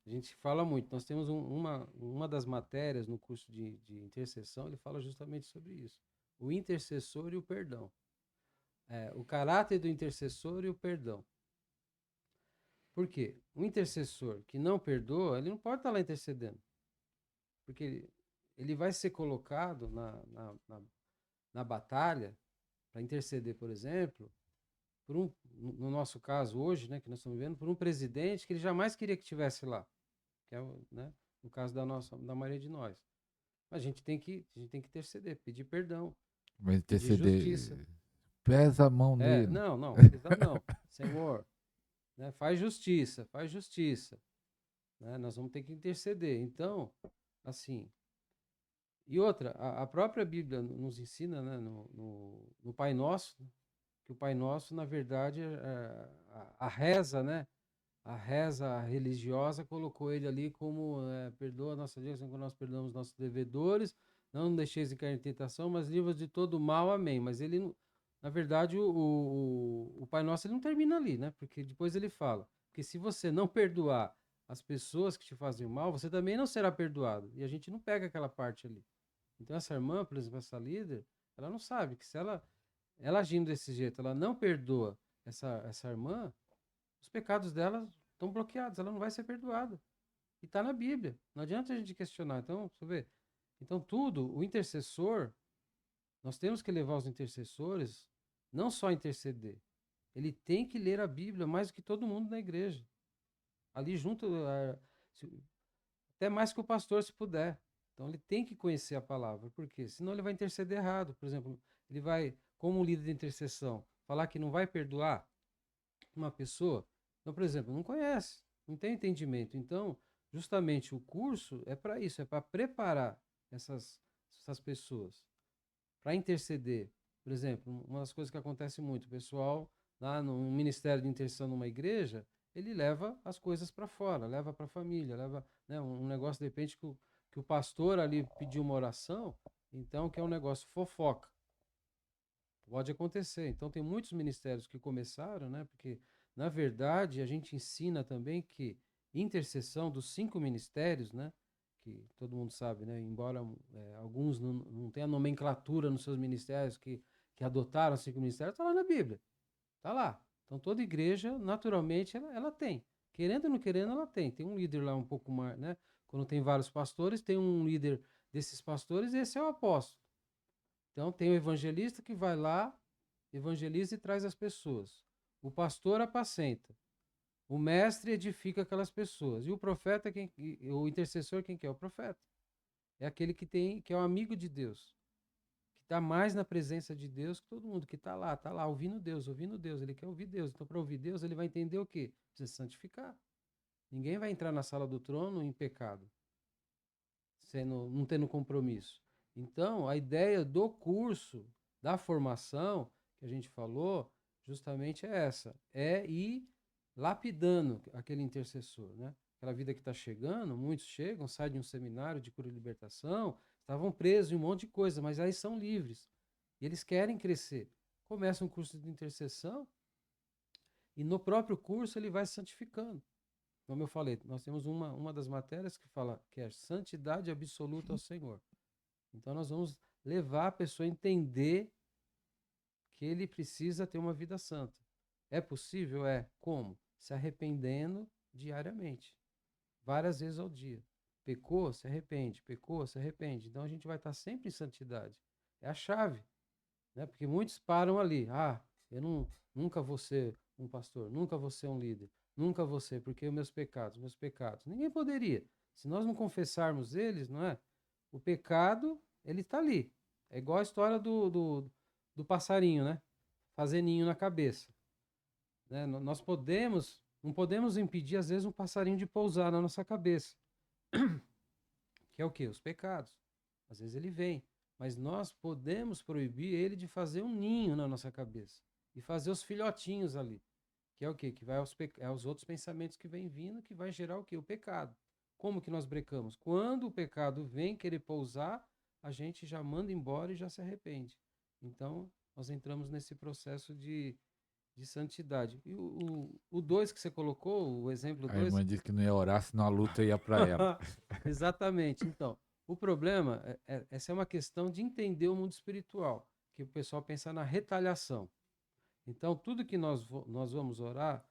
A gente fala muito. Nós temos uma das matérias no curso de intercessão, ele fala justamente sobre isso. O intercessor e o perdão. O caráter do intercessor e o perdão. Por quê? O intercessor que não perdoa, ele não pode estar lá intercedendo. Porque ele vai ser colocado na batalha para interceder, por exemplo, no nosso caso hoje, né, que nós estamos vivendo, por um presidente que ele jamais queria que estivesse lá. Que é, né, no caso da maioria de nós. Mas a gente tem que interceder, pedir perdão, Mas pedir justiça. interceder, pesa a mão nele. Não, pesar não. Senhor, né, faz justiça, faz justiça. Né, nós vamos ter que interceder. Então, assim, e outra, a própria Bíblia nos ensina, né, no Pai Nosso, que o Pai Nosso, na verdade, a reza, né, a reza religiosa colocou ele ali como perdoa a nossa dívida, como nós perdoamos nossos devedores, não deixeis em cair em tentação, mas livra de todo mal, amém. Mas ele, na verdade, o Pai Nosso ele não termina ali, né? Porque depois ele fala, porque se você não perdoar as pessoas que te fazem mal, você também não será perdoado. E a gente não pega aquela parte ali. Então essa irmã, por exemplo, essa líder, ela não sabe que se ela agindo desse jeito, ela não perdoa essa irmã, os pecados dela estão bloqueados, ela não vai ser perdoada. E está na Bíblia. Não adianta a gente questionar. Então, você vê. Então, tudo, o intercessor, nós temos que levar os intercessores, não só a interceder. Ele tem que ler a Bíblia mais do que todo mundo na igreja. Ali junto, até mais que o pastor, se puder. Então, ele tem que conhecer a palavra. Por quê? Senão ele vai interceder errado. Por exemplo, ele vai, como líder de intercessão, falar que não vai perdoar uma pessoa. Então, por exemplo, não conhece, não tem entendimento. Então, justamente o curso é para isso, é para preparar essas pessoas para interceder. Por exemplo, uma das coisas que acontece muito, o pessoal lá no ministério de intercessão numa igreja, ele leva as coisas para fora, leva para a família, leva, né, um negócio de repente que o pastor ali pediu uma oração, então que é um negócio fofoca. Pode acontecer. Então, tem muitos ministérios que começaram, né? Porque, na verdade, a gente ensina também que intercessão dos 5 ministérios, né? Que todo mundo sabe, né? Embora alguns não tenham nomenclatura nos seus ministérios que adotaram os 5 ministérios, está lá na Bíblia. Está lá. Então, toda igreja, naturalmente, ela tem. Querendo ou não querendo, ela tem. Tem um líder lá um pouco mais, né? Quando tem vários pastores, tem um líder desses pastores, e esse é o apóstolo. Então, tem o evangelista que vai lá, evangeliza e traz as pessoas. O pastor apacenta. O mestre edifica aquelas pessoas. E o profeta, o intercessor, quem que é? O profeta. É aquele que é um amigo de Deus. Que está mais na presença de Deus que todo mundo. Que está lá, ouvindo Deus, ouvindo Deus. Ele quer ouvir Deus. Então, para ouvir Deus, ele vai entender o quê? Precisa se santificar. Ninguém vai entrar na sala do trono em pecado, não tendo compromisso. Então, a ideia do curso, da formação que a gente falou, justamente é essa: é ir lapidando aquele intercessor, né? Aquela vida que está chegando, muitos chegam, saem de um seminário de cura e libertação, estavam presos em um monte de coisa, mas aí são livres. E eles querem crescer. Começa um curso de intercessão e no próprio curso ele vai se santificando. Como eu falei, nós temos uma das matérias que fala que é santidade absoluta ao Senhor. Então nós vamos levar a pessoa a entender que ele precisa ter uma vida santa. É possível? É. Como? Se arrependendo diariamente, várias vezes ao dia. Pecou, se arrepende. Pecou, se arrepende. Então a gente vai estar sempre em santidade. É a chave, né? Porque muitos param ali. Ah, eu nunca vou ser um pastor, nunca vou ser um líder, nunca vou ser, porque os meus pecados. Ninguém poderia. Se nós não confessarmos eles, não é? O pecado, ele está ali. É igual a história do passarinho, né? Fazer ninho na cabeça. Né? Nós não podemos impedir, às vezes, um passarinho de pousar na nossa cabeça. Que é o quê? Os pecados. Às vezes ele vem. Mas nós podemos proibir ele de fazer um ninho na nossa cabeça. E fazer os filhotinhos ali. Que é o quê? Que vai aos outros pensamentos que vem vindo, que vai gerar o quê? O pecado. Como que nós brecamos? Quando o pecado vem querer pousar, a gente já manda embora e já se arrepende. Então, nós entramos nesse processo de santidade. E o 2 que você colocou, o exemplo A 2. irmã disse que não ia orar, senão a luta ia para ela. Exatamente. Então, o problema, essa é uma questão de entender o mundo espiritual, que o pessoal pensa na retaliação. Então, tudo que nós vamos orar,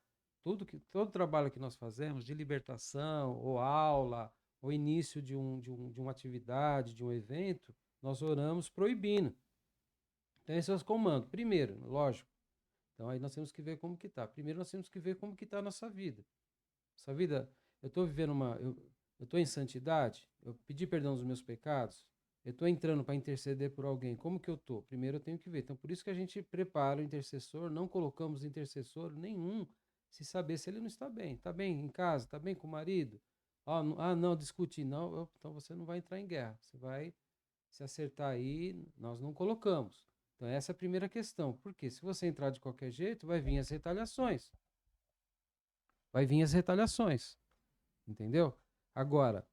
todo trabalho que nós fazemos de libertação, ou aula, ou início de uma atividade, de um evento, nós oramos proibindo. Então, esse é o comando. Primeiro, lógico. Então, aí nós temos que ver como que está. Primeiro, nós temos que ver como que está a nossa vida. Nossa vida, eu estou vivendo eu estou em santidade? Eu pedi perdão dos meus pecados? Eu estou entrando para interceder por alguém? Como que eu estou? Primeiro eu tenho que ver. Então, por isso que a gente prepara o intercessor, não colocamos intercessor nenhum se saber se ele não está bem. Está bem em casa? Está bem com o marido? Não, discutir. Não, então você não vai entrar em guerra. Você vai se acertar aí, nós não colocamos. Então, essa é a primeira questão. Porque se você entrar de qualquer jeito, vai vir as retaliações. Vai vir as retaliações. Entendeu? Agora,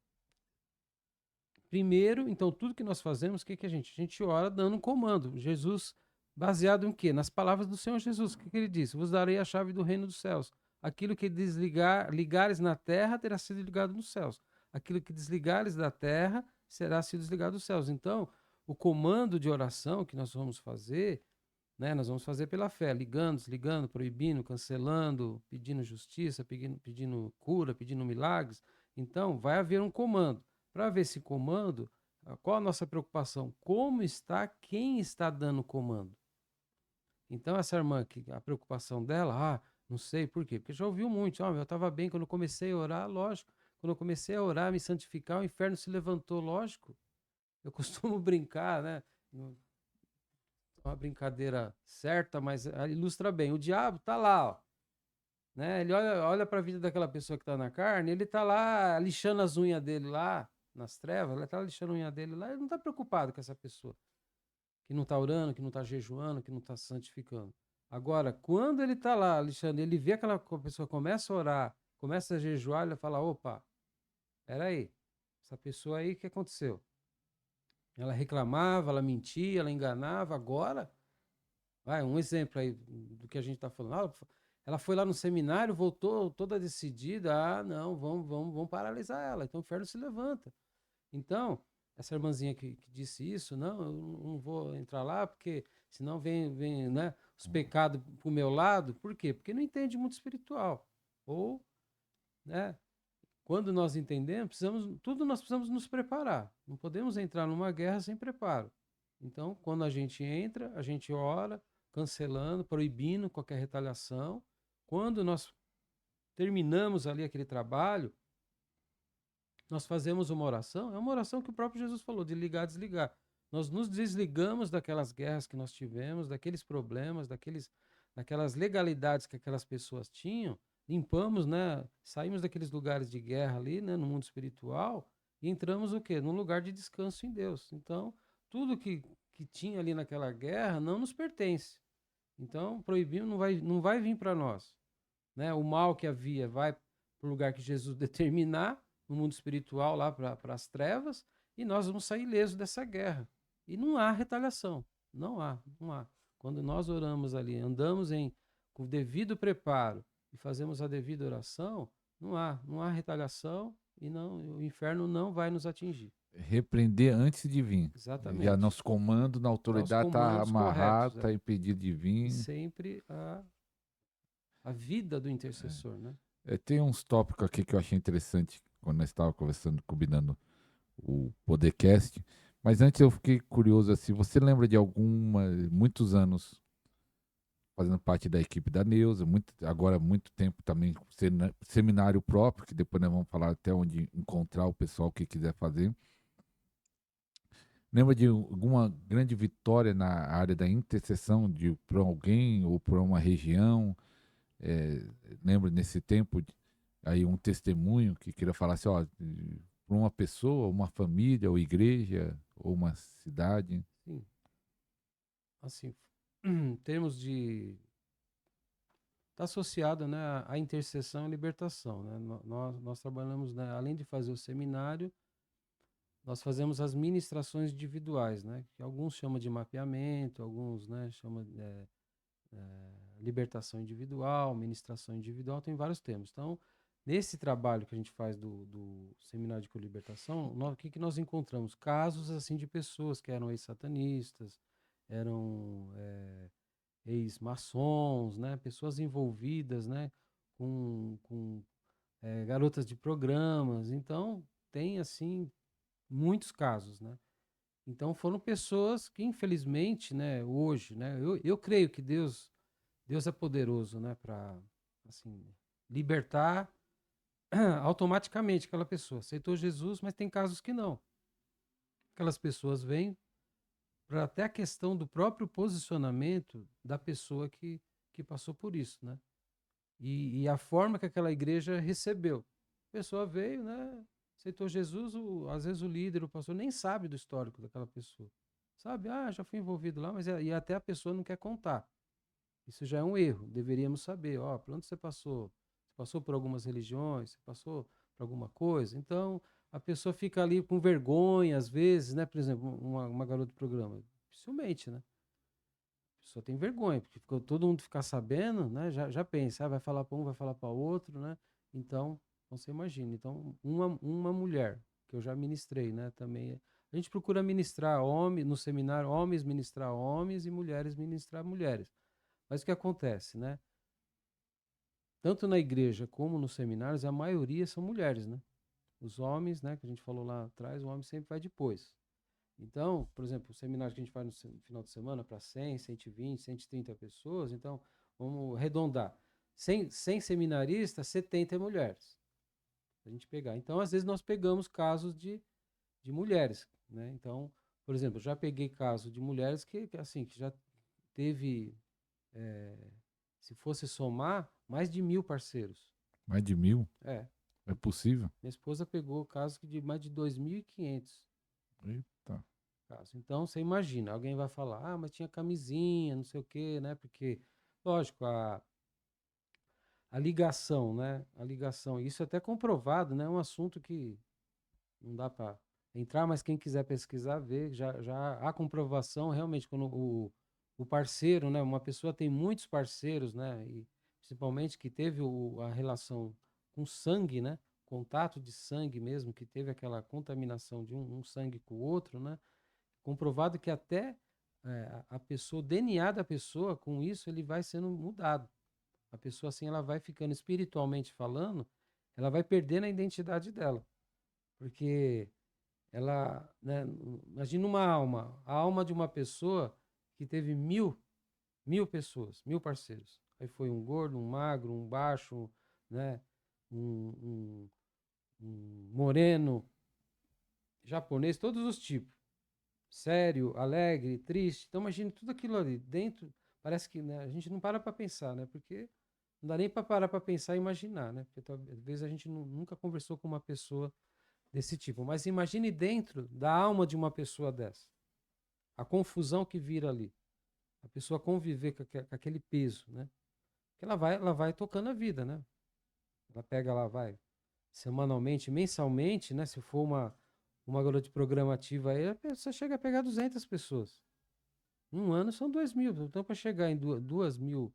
Primeiro, então, tudo que nós fazemos, o que que a gente ora dando um comando. Jesus, baseado em quê? Nas palavras do Senhor Jesus. O que que ele disse? Vos darei a chave do reino dos céus. Aquilo que ligares na terra terá sido ligado nos céus. Aquilo que desligares da terra será sido desligado dos céus. Então, o comando de oração que nós vamos fazer, né? Nós vamos fazer pela fé, ligando, desligando, proibindo, cancelando, pedindo justiça, pedindo cura, pedindo milagres. Então, vai haver um comando. Para ver esse comando, qual a nossa preocupação? Como está, quem está dando o comando? Então, essa irmã, a preocupação dela, não sei por quê, porque já ouviu muito, eu estava bem quando eu comecei a orar, lógico. Quando eu comecei a orar, me santificar, o inferno se levantou, lógico. Eu costumo brincar, né? Uma brincadeira certa, mas ilustra bem. O diabo tá lá, ó, né? Ele olha para a vida daquela pessoa que está na carne, ele tá lá lixando as unhas dele lá nas trevas, ele tá lixando a unha dele lá, ele não está preocupado com essa pessoa que não está orando, que não está jejuando, que não está se santificando. Agora, quando ele está lá lixando, ele vê aquela pessoa começa a orar, começa a jejuar, ele fala: opa, peraí, essa pessoa aí, o que aconteceu? Ela reclamava, ela mentia, ela enganava, agora. Vai, um exemplo aí do que a gente está falando. Ela foi lá no seminário, voltou toda decidida. Não, vamos paralisar ela. Então o inferno se levanta. Então, essa irmãzinha que disse isso, não, eu não vou entrar lá, porque senão vem né, os pecados para o meu lado. Por quê? Porque não entende muito espiritual. Ou, né, quando nós entendemos, tudo nós precisamos nos preparar. Não podemos entrar numa guerra sem preparo. Então, quando a gente entra, a gente ora, cancelando, proibindo qualquer retaliação. Quando nós terminamos ali aquele trabalho, nós fazemos uma oração. É uma oração que o próprio Jesus falou, de ligar, desligar. Nós nos desligamos daquelas guerras que nós tivemos, daqueles problemas, daquelas legalidades que aquelas pessoas tinham, limpamos, né? Saímos daqueles lugares de guerra ali, né? No mundo espiritual e entramos o quê? Num lugar de descanso em Deus. Então, tudo que tinha ali naquela guerra não nos pertence. Então, proibimos, não vai vir para nós, né? O mal que havia vai para o lugar que Jesus determinar, no mundo espiritual, lá para as trevas, e nós vamos sair ilesos dessa guerra. E não há retaliação. Não há. Quando nós oramos ali, andamos com o devido preparo e fazemos a devida oração, não há retaliação e o inferno não vai nos atingir. Repreender antes de vir. Já Exatamente. nosso comando na autoridade está comandos amarrado, corretos, está impedido de E vir. sempre a vida do intercessor, né? Tem uns tópicos aqui que eu achei interessante quando nós estávamos conversando, combinando o Podercast. Mas antes eu fiquei curioso assim, você lembra de muitos anos fazendo parte da equipe da Neuza, agora muito tempo também seminário próprio, que depois nós vamos falar até onde encontrar o pessoal que quiser fazer. Lembra de alguma grande vitória na área da intercessão por alguém ou por uma região? Lembra nesse tempo aí um testemunho que queria falar assim, ó, para uma pessoa, uma família, ou igreja, ou uma cidade? Sim. Assim, em termos de... Está associado, né, à intercessão e libertação, né? Nós trabalhamos, né, além de fazer o seminário, nós fazemos as ministrações individuais, né? Que alguns chamam de mapeamento, alguns, né, chamam de libertação individual, ministração individual, tem vários termos. Então, nesse trabalho que a gente faz do seminário de colibertação, o que nós encontramos? Casos assim de pessoas que eram ex-satanistas, eram ex-maçons, né? Pessoas envolvidas, né? com garotas de programas. Então, tem assim muitos casos, né? Então foram pessoas que infelizmente, né, hoje, né, eu creio que Deus é poderoso, né, para assim libertar automaticamente aquela pessoa. Aceitou Jesus, mas tem casos que não. Aquelas pessoas vêm para até a questão do próprio posicionamento da pessoa que passou por isso, né? E a forma que aquela igreja recebeu. A pessoa veio, né, aceitou Jesus, às vezes o líder, o pastor nem sabe do histórico daquela pessoa. Sabe? Já fui envolvido lá, mas e até a pessoa não quer contar. Isso já é um erro. Deveríamos saber, por onde você passou? Você passou por algumas religiões? Você passou para alguma coisa. Então, a pessoa fica ali com vergonha, às vezes, né? Por exemplo, uma garota de programa, dificilmente, né? A pessoa tem vergonha, porque todo mundo ficar sabendo, né? Já pensa, vai falar para um, vai falar para outro, né? Então, você imagina. Então, uma mulher, que eu já ministrei, né? Também. A gente procura ministrar homens, no seminário, homens ministrar homens e mulheres ministrar mulheres. Mas o que acontece, né? Tanto na igreja como nos seminários, a maioria são mulheres, né? Os homens, né, que a gente falou lá atrás, o homem sempre vai depois. Então, por exemplo, o seminário que a gente faz no final de semana para 100, 120, 130 pessoas, então, vamos arredondar. 100 seminaristas, 70 mulheres. A gente pegar. Então, às vezes, nós pegamos casos de mulheres, né? Então, por exemplo, já peguei caso de mulheres assim, que já teve, se fosse somar, mais de 1.000 parceiros. Mais de 1.000? É. É possível? Minha esposa pegou casos de mais de 2.500 Eita. casos. Então, você imagina, alguém vai falar, mas tinha camisinha, não sei o quê, né? Porque, lógico, a ligação, né? A ligação, isso é até comprovado, né? É um assunto que não dá para entrar, mas quem quiser pesquisar, vê, já há comprovação, realmente, quando o parceiro, né? Uma pessoa tem muitos parceiros, né? E principalmente que teve a relação com sangue, né? Contato de sangue mesmo, que teve aquela contaminação de um sangue com o outro, né? Comprovado que até a pessoa, o DNA da pessoa, com isso, ele vai sendo mudado. A pessoa, assim, ela vai ficando espiritualmente falando, ela vai perdendo a identidade dela. Porque ela, né, imagina uma alma, a alma de uma pessoa que teve 1.000 pessoas, 1.000 parceiros. Aí foi um gordo, um magro, um baixo, né, um, um moreno, japonês, todos os tipos. Sério, alegre, triste. Então imagine tudo aquilo ali dentro. Parece que, né, a gente não para pensar, né? Porque não dá nem para parar para pensar e imaginar, né? Porque às vezes a gente nunca conversou com uma pessoa desse tipo. Mas imagine dentro da alma de uma pessoa dessa. A confusão que vira ali. A pessoa conviver com aquele peso, né? Que ela vai tocando a vida, né? Ela pega, ela vai semanalmente, mensalmente, né? Se for uma garota de programa ativa aí, a pessoa chega a pegar 200 pessoas. Um ano são 2.000. Então, para chegar em 2.000,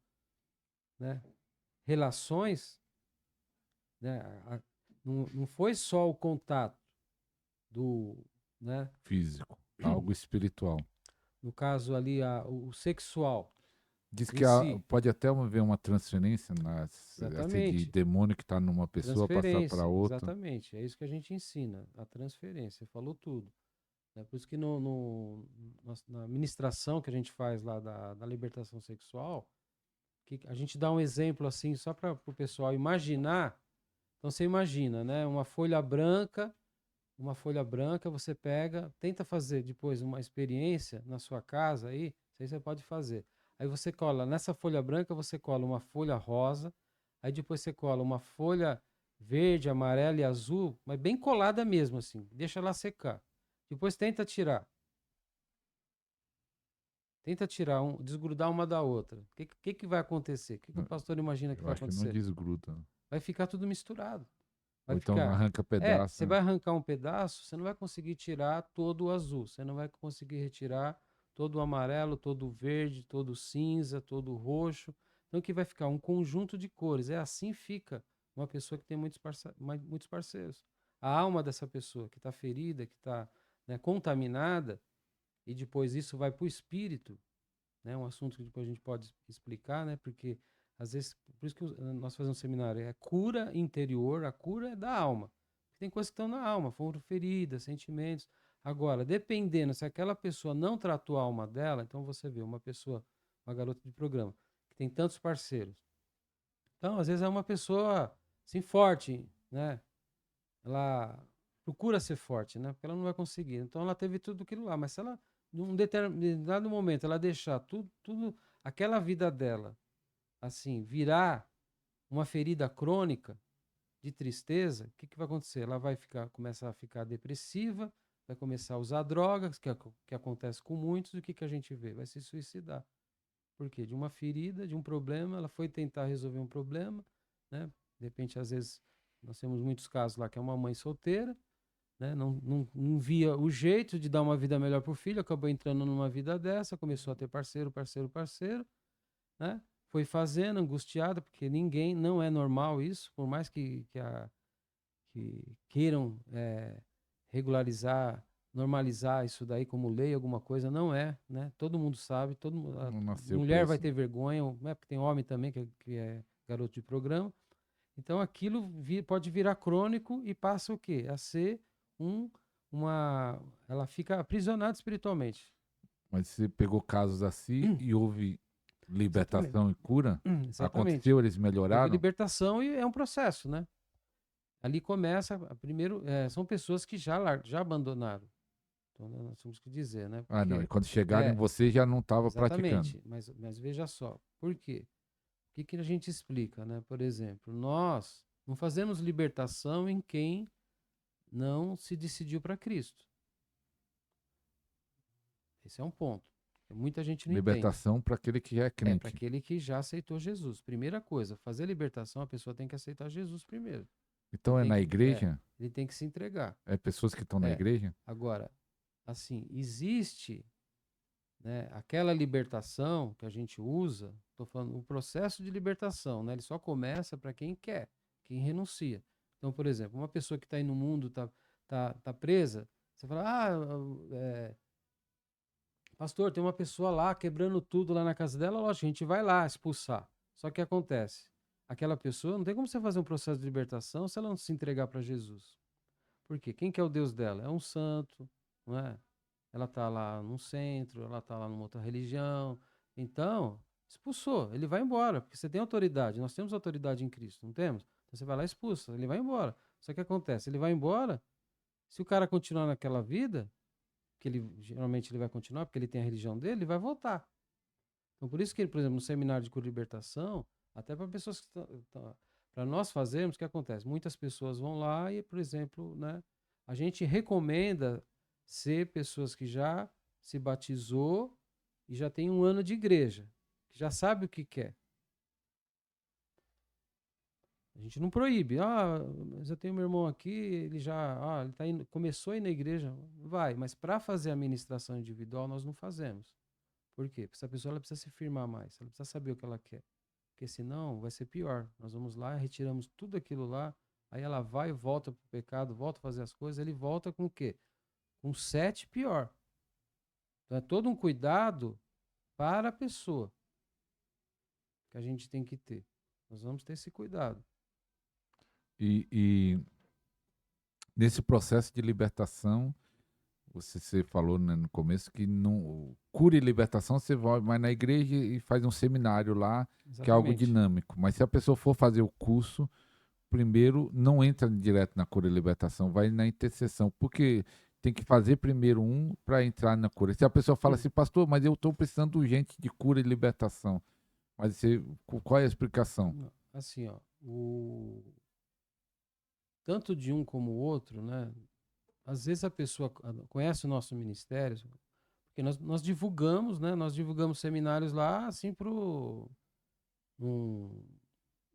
né, relações, né, não foi só o contato do, né, Físico. Algo espiritual. no caso ali, o sexual Diz em que si. pode até haver uma transferência assim, de Exatamente. demônio que está numa pessoa passar para Transferência, outra. exatamente. É isso que a gente ensina, a transferência. Falou tudo. É por isso que na ministração que a gente faz lá da libertação sexual, que a gente dá um exemplo assim, só para o pessoal imaginar. Então você imagina, né? Uma folha branca, você pega, tenta fazer depois uma experiência na sua casa aí, isso aí você pode fazer. Aí você cola, nessa folha branca você cola uma folha rosa, aí depois você cola uma folha verde, amarela e azul, mas bem colada mesmo assim, deixa ela secar. Depois tenta tirar. Tenta tirar desgrudar uma da outra. O que vai acontecer? O que o pastor imagina que Eu vai acho que não acontecer? desgruda. Vai ficar tudo misturado. Ou Vai então ficar. arranca pedaço, Você né? vai arrancar um pedaço, você não vai conseguir tirar todo o azul, você não vai conseguir retirar todo o amarelo, todo o verde, todo o cinza, todo o roxo. Então, que vai ficar um conjunto de cores. É assim fica uma pessoa que tem muitos parceiros. A alma dessa pessoa que está ferida, que está, né, contaminada, e depois isso vai para o espírito, né? Um assunto que depois a gente pode explicar, né? Porque às vezes, por isso que nós fazemos um seminário, é cura interior, a cura é da alma. Tem coisas que estão na alma, foram feridas, sentimentos. Agora, dependendo se aquela pessoa não tratou a alma dela, então você vê uma pessoa, uma garota de programa, que tem tantos parceiros. Então, às vezes é uma pessoa assim forte, né? Ela procura ser forte, né? Porque ela não vai conseguir. Então ela teve tudo aquilo lá, mas se ela, num determinado momento, ela deixar tudo, aquela vida dela, assim, virar uma ferida crônica de tristeza, o que vai acontecer? Ela vai começar a ficar depressiva, vai começar a usar drogas, que acontece com muitos, e o que a gente vê? Vai se suicidar. Por quê? De uma ferida, de um problema, ela foi tentar resolver um problema, né? De repente, às vezes, Nós temos muitos casos lá que é uma mãe solteira, né? Não via o jeito de dar uma vida melhor para o filho, acabou entrando numa vida dessa, começou a ter parceiro, né? Foi fazendo, angustiada, porque ninguém, não é normal isso, por mais que queiram regularizar, normalizar isso daí como lei, alguma coisa, não é, né? Todo mundo sabe, a Não nasceu pra mulher vai isso. ter vergonha, né? Porque tem homem também que é garoto de programa. Então aquilo pode virar crônico e passa o quê? A ser um, ela fica aprisionada espiritualmente. Mas você pegou casos assim e houve Exatamente. libertação e cura? Exatamente. Aconteceu, eles Houve melhoraram? libertação e é um processo, né? Ali começa, primeiro, são pessoas que já abandonaram. Então, nós temos que dizer, né? Ah, não. E Porque, quando chegaram em você já não estava praticando. exatamente, mas veja só, por quê? O que a gente explica, né? Por exemplo, nós não fazemos libertação em quem não se decidiu para Cristo. Esse é um ponto. Muita gente não entende. Libertação para aquele que já é É para crente. aquele que já aceitou Jesus. Primeira coisa, fazer libertação, a pessoa tem que aceitar Jesus primeiro. Ele Então é tem na que, igreja? ele tem que se entregar. É pessoas que estão na É. igreja? Agora, assim, existe, né, aquela libertação que a gente usa, estou falando, o processo de libertação, né, ele só começa para quem quer, quem renuncia. Então, por exemplo, uma pessoa que está aí no mundo, tá presa, você fala, pastor, tem uma pessoa lá quebrando tudo lá na casa dela, lógico, a gente vai lá expulsar. Só que acontece, aquela pessoa, não tem como você fazer um processo de libertação se ela não se entregar para Jesus. Por quê? Quem que é o Deus dela? É um santo, não é? Ela está lá num centro, ela está lá numa outra religião. Então, expulsou, ele vai embora, porque você tem autoridade. Nós temos autoridade em Cristo, não temos? Então você vai lá e expulsa, ele vai embora. Só que acontece, ele vai embora, se o cara continuar naquela vida, que ele geralmente ele vai continuar, porque ele tem a religião dele, ele vai voltar. Então, por isso que, por exemplo, no seminário de cura e libertação, até para pessoas que para nós fazermos, o que acontece? Muitas pessoas vão lá e, por exemplo, né, a gente recomenda ser pessoas que já se batizou e já tem um ano de igreja, que já sabe o que quer. A gente não proíbe. Ah, mas eu tenho meu irmão aqui, ele já, ele começou a ir na igreja, vai. Mas para fazer a ministração individual, nós não fazemos. Por quê? Porque essa pessoa ela precisa se firmar mais, ela precisa saber o que ela quer. Porque senão vai ser pior. Nós vamos lá, retiramos tudo aquilo lá, aí ela vai e volta para o pecado, volta a fazer as coisas, ele volta com o quê? Com 7 pior. Então é todo um cuidado para a pessoa que a gente tem que ter. Nós vamos ter esse cuidado. E nesse processo de libertação, você falou, né, no começo que não, cura e libertação você vai na igreja e faz um seminário lá, que é algo Exatamente. dinâmico. Mas se a pessoa for fazer o curso, primeiro não entra direto na cura e libertação, vai na intercessão, porque tem que fazer primeiro um para entrar na cura. Se a pessoa fala assim, pastor, mas eu estou precisando urgente de cura e libertação, mas qual é a explicação? Assim, tanto de um como o outro, né? Às vezes a pessoa conhece o nosso ministério, porque nós divulgamos, né? Nós divulgamos seminários lá, assim,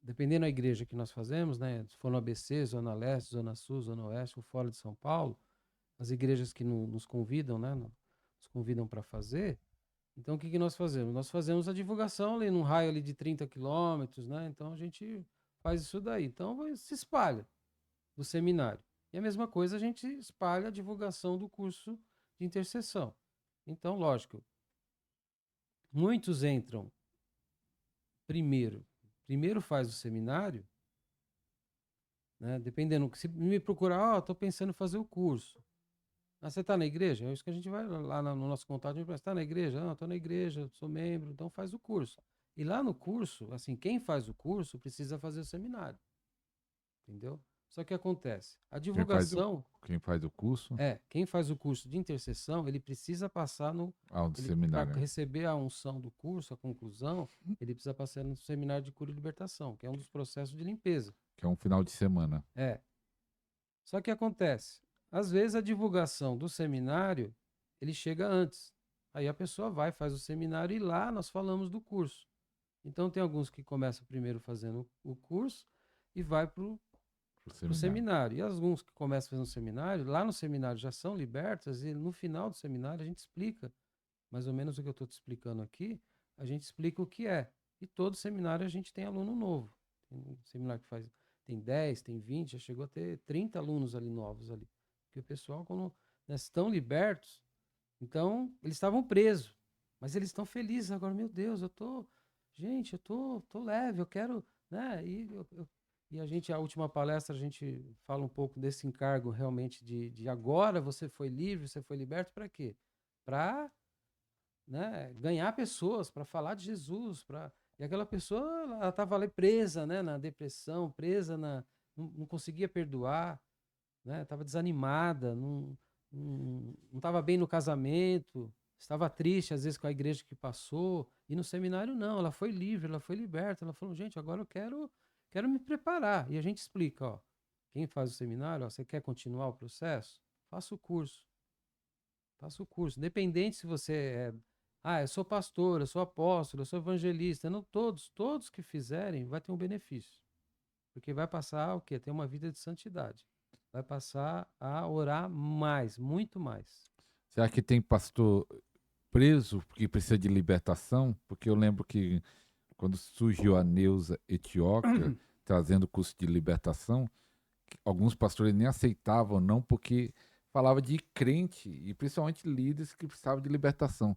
dependendo da igreja que nós fazemos, né? Se for no ABC, Zona Leste, Zona Sul, Zona Oeste ou fora de São Paulo, as igrejas que nos convidam, né? Nos convidam para fazer. Então, o que nós fazemos? Nós fazemos a divulgação ali num raio ali de 30 quilômetros, né? Então, a gente faz isso daí. Então, se espalha do seminário. E a mesma coisa, a gente espalha a divulgação do curso de intercessão. Então, lógico, muitos entram primeiro faz o seminário, né? Dependendo, se me procurar, estou pensando em fazer o curso. Você está na igreja? É isso que a gente vai lá no nosso contato, a gente está na igreja? Não, estou na igreja, sou membro, então faz o curso. E lá no curso, assim, quem faz o curso precisa fazer o seminário. Entendeu? Só que acontece, a divulgação Quem faz o curso? quem faz o curso de intercessão, ele precisa passar Do seminário. para receber a unção do curso, a conclusão, ele precisa passar no seminário de cura e libertação, que é um dos processos de limpeza. Que é um final de semana. Só que acontece, às vezes a divulgação do seminário, ele chega antes. Aí a pessoa vai, faz o seminário e lá nós falamos do curso. Então tem alguns que começam primeiro fazendo o curso e vai para o pro para o seminário. seminário. E alguns que começam fazendo seminário, lá no seminário já são libertos, e no final do seminário a gente explica, mais ou menos o que eu estou te explicando aqui, a gente explica o que é. E todo seminário a gente tem aluno novo. Tem um seminário que tem 10, tem 20, já chegou a ter 30 alunos ali novos ali. Porque o pessoal, quando, né, estão libertos, então eles estavam presos, mas eles estão felizes agora. Meu Deus, gente, tô leve, eu quero, né? E a gente, a última palestra, a gente fala um pouco desse encargo realmente de agora você foi livre, você foi liberto para quê? Para, né, ganhar pessoas, para falar de Jesus, e aquela pessoa, ela estava ali presa, né, na depressão, presa não conseguia perdoar, né, estava desanimada, não estava bem no casamento, estava triste às vezes com a igreja que passou, e no seminário não, ela foi livre, ela foi liberta, ela falou, gente, agora eu quero me preparar, e a gente explica, ó, quem faz o seminário, ó, você quer continuar o processo? Faça o curso. Faça o curso. Independente se você eu sou pastor, eu sou apóstolo, eu sou evangelista. Não, todos que fizerem vai ter um benefício. Porque vai passar o quê? Ter uma vida de santidade. Vai passar a orar mais, muito mais. Você acha que tem pastor preso porque precisa de libertação? Porque eu lembro que quando surgiu a Neuza Etioca, trazendo o curso de libertação, alguns pastores nem aceitavam, não, porque falava de crente, e principalmente líderes que precisavam de libertação.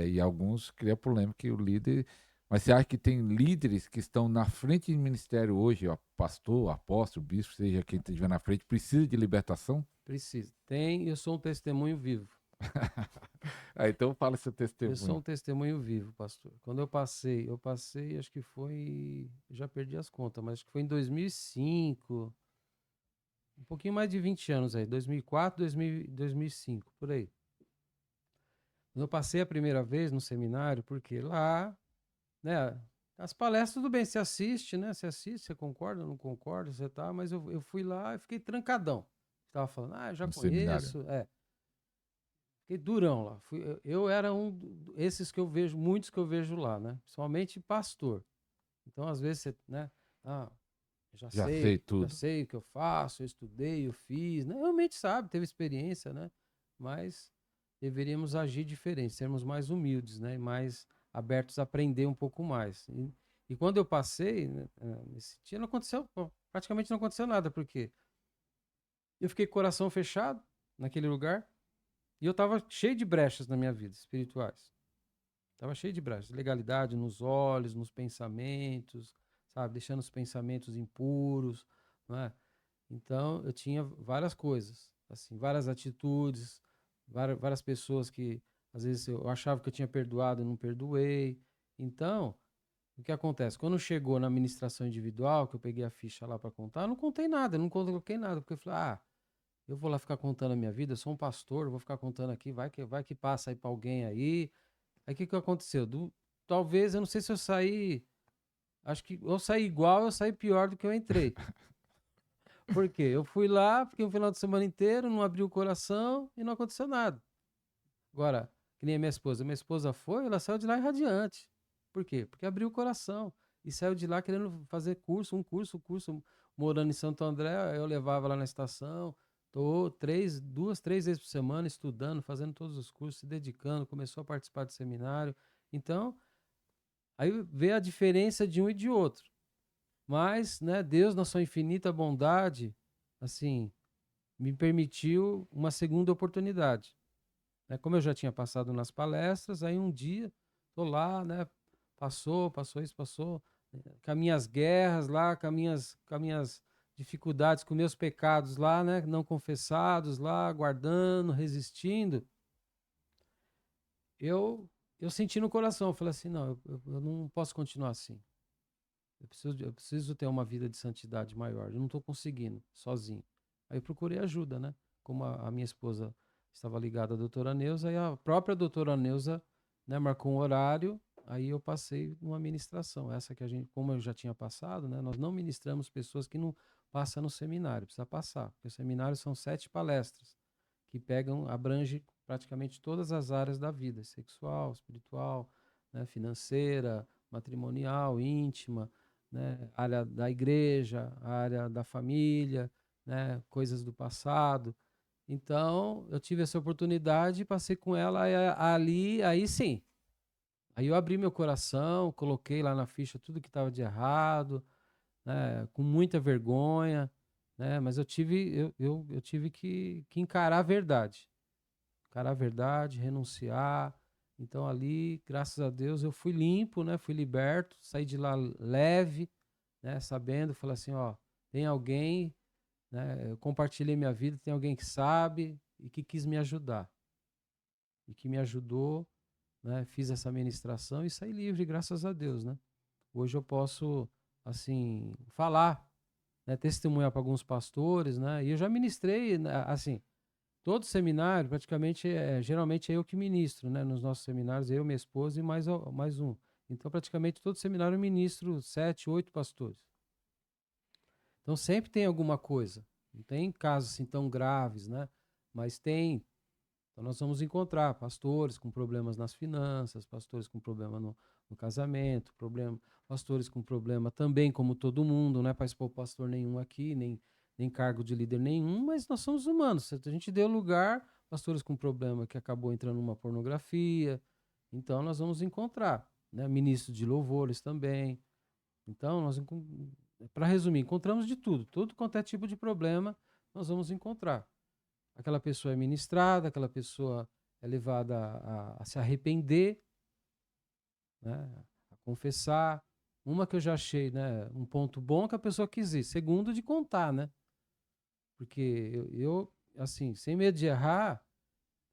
E alguns criam polêmica que o líder. Mas você acha que tem líderes que estão na frente do ministério hoje, ó, pastor, apóstolo, bispo, seja quem estiver na frente, precisa de libertação? Precisa. Eu sou um testemunho vivo. Então fala seu Eu sou testemunho. um testemunho vivo, pastor. Quando eu passei, acho que foi, já perdi as contas, mas acho que foi em 2005, um pouquinho mais de 20 anos aí, 2004, 2005, por aí. Quando eu passei a primeira vez no seminário, porque lá, né, as palestras, tudo bem, você assiste, né, você concorda, não concorda, você tá, mas eu fui lá e fiquei trancadão. Estava falando, eu já No seminário. conheço, fiquei durão lá. Eu era esses que eu vejo, muitos que eu vejo lá, né, principalmente pastor. Então, às vezes, você, né, já Já sei, sei já tudo. sei o que eu faço, eu estudei, eu fiz, né? Realmente sabe, teve experiência, né? Mas deveríamos agir diferente, sermos mais humildes, né? E mais abertos a aprender um pouco mais. E quando eu passei, né, nesse dia, não aconteceu, praticamente não aconteceu nada, porque eu fiquei com o coração fechado naquele lugar e eu estava cheio de brechas na minha vida espirituais. Estava cheio de brechas, legalidade nos olhos, nos pensamentos, sabe? Deixando os pensamentos impuros, não é? Então, eu tinha várias coisas, assim, várias atitudes, várias pessoas que às vezes eu achava que eu tinha perdoado e não perdoei. Então, o que acontece? Quando chegou na administração individual, que eu peguei a ficha lá para contar, eu não contei nada, eu não coloquei nada, porque eu falei, eu vou lá ficar contando a minha vida, eu sou um pastor, eu vou ficar contando aqui, vai que passa aí para alguém aí. Aí o que que aconteceu? Talvez, eu não sei se eu saí, acho que eu saí igual, eu saí pior do que eu entrei. Por quê? Eu fui lá, fiquei um final de semana inteiro, não abri o coração e não aconteceu nada. Agora, que nem a minha esposa. Minha esposa foi, ela saiu de lá irradiante. Por quê? Porque abriu o coração. E saiu de lá querendo fazer curso, um curso. Morando em Santo André, eu levava lá na estação. Tô 2, 3 vezes por semana estudando, fazendo todos os cursos, se dedicando. Começou a participar de seminário. Então, aí vê a diferença de um e de outro. Mas, né, Deus, na sua infinita bondade, assim, me permitiu uma segunda oportunidade. Né? Como eu já tinha passado nas palestras, aí um dia, tô lá, né, passou isso, passou, com as minhas guerras lá, com as minhas dificuldades, com meus pecados lá, né, não confessados lá, guardando, resistindo, eu senti no coração, eu falei assim, não, eu não posso continuar assim. Eu preciso ter uma vida de santidade maior. Eu não estou conseguindo, sozinho. Aí eu procurei ajuda, né? Como a minha esposa estava ligada à doutora Neuza, e a própria doutora Neuza, né, marcou um horário, aí eu passei numa ministração. Essa que a gente, como eu já tinha passado, né? Nós não ministramos pessoas que não passam no seminário, precisa passar. Porque o seminário são 7 palestras que abrange praticamente todas as áreas da vida, sexual, espiritual, né, financeira, matrimonial, íntima, né? A área da igreja, a área da família, né? Coisas do passado. Então, eu tive essa oportunidade, passei com ela ali, aí sim. Aí eu abri meu coração, coloquei lá na ficha tudo que estava de errado, né? Com muita vergonha, né? Mas eu tive que encarar a verdade. Encarar a verdade, renunciar. Então ali, graças a Deus, eu fui limpo, né? Fui liberto, saí de lá leve, né? Sabendo, falei assim, ó, tem alguém, né? Eu compartilhei minha vida, tem alguém que sabe e que quis me ajudar. E que me ajudou, né? Fiz essa ministração e saí livre, graças a Deus, né? Hoje eu posso, assim, falar, né? Testemunhar para alguns pastores, né? E eu já ministrei, né, assim, todo seminário, praticamente, geralmente é eu que ministro, né? Nos nossos seminários, eu, minha esposa e mais um. Então, praticamente, todo seminário eu ministro 7, 8 pastores. Então, sempre tem alguma coisa. Não tem casos assim tão graves, né? Mas tem. Então, nós vamos encontrar pastores com problemas nas finanças, pastores com problema no casamento, pastores com problema também, como todo mundo, não é para expor pastor nenhum aqui, nem cargo de líder nenhum, mas nós somos humanos. A gente deu lugar, pastores com problema que acabou entrando numa pornografia. Então, nós vamos encontrar, né? Ministros de louvores também. Então, para resumir, encontramos de tudo. Todo quanto é tipo de problema, nós vamos encontrar. Aquela pessoa é ministrada, aquela pessoa é levada a se arrepender, né? A confessar. Uma que eu já achei, né, um ponto bom que a pessoa quis ir. Segundo, de contar, né? Porque assim, sem medo de errar,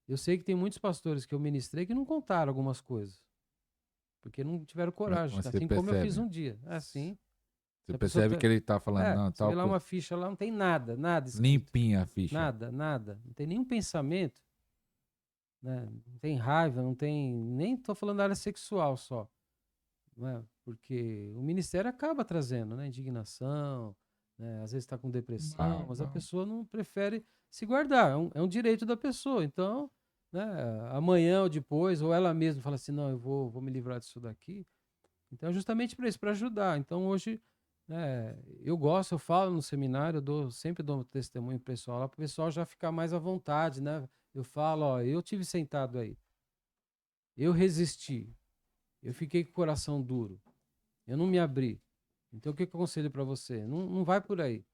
eu sei que tem muitos pastores que eu ministrei que não contaram algumas coisas. Porque não tiveram coragem, Mas você assim como eu fiz percebe. um dia. É assim. Você percebe que ele tá falando, não, Você vê tal lá coisa. uma ficha lá, não tem nada, nada escrito. Limpinha a ficha. Nada, nada. Não tem nenhum pensamento, né? Não tem raiva, não tem. Nem estou falando da área sexual só. Né? Porque o ministério acaba trazendo, né? Indignação, né? Às vezes está com depressão, mas a Não. pessoa não prefere se guardar. É um direito da pessoa. Então, né? Amanhã ou depois, ou ela mesma fala assim: não, eu vou me livrar disso daqui. Então, é justamente para isso, para ajudar. Então, hoje, né, eu gosto, eu falo no seminário, sempre dou testemunho pro pessoal lá, para o pessoal já ficar mais à vontade, né? Eu falo, ó, eu tive sentado aí, eu resisti, eu fiquei com o coração duro, eu não me abri. Então, o que eu aconselho para você? Não vai por aí.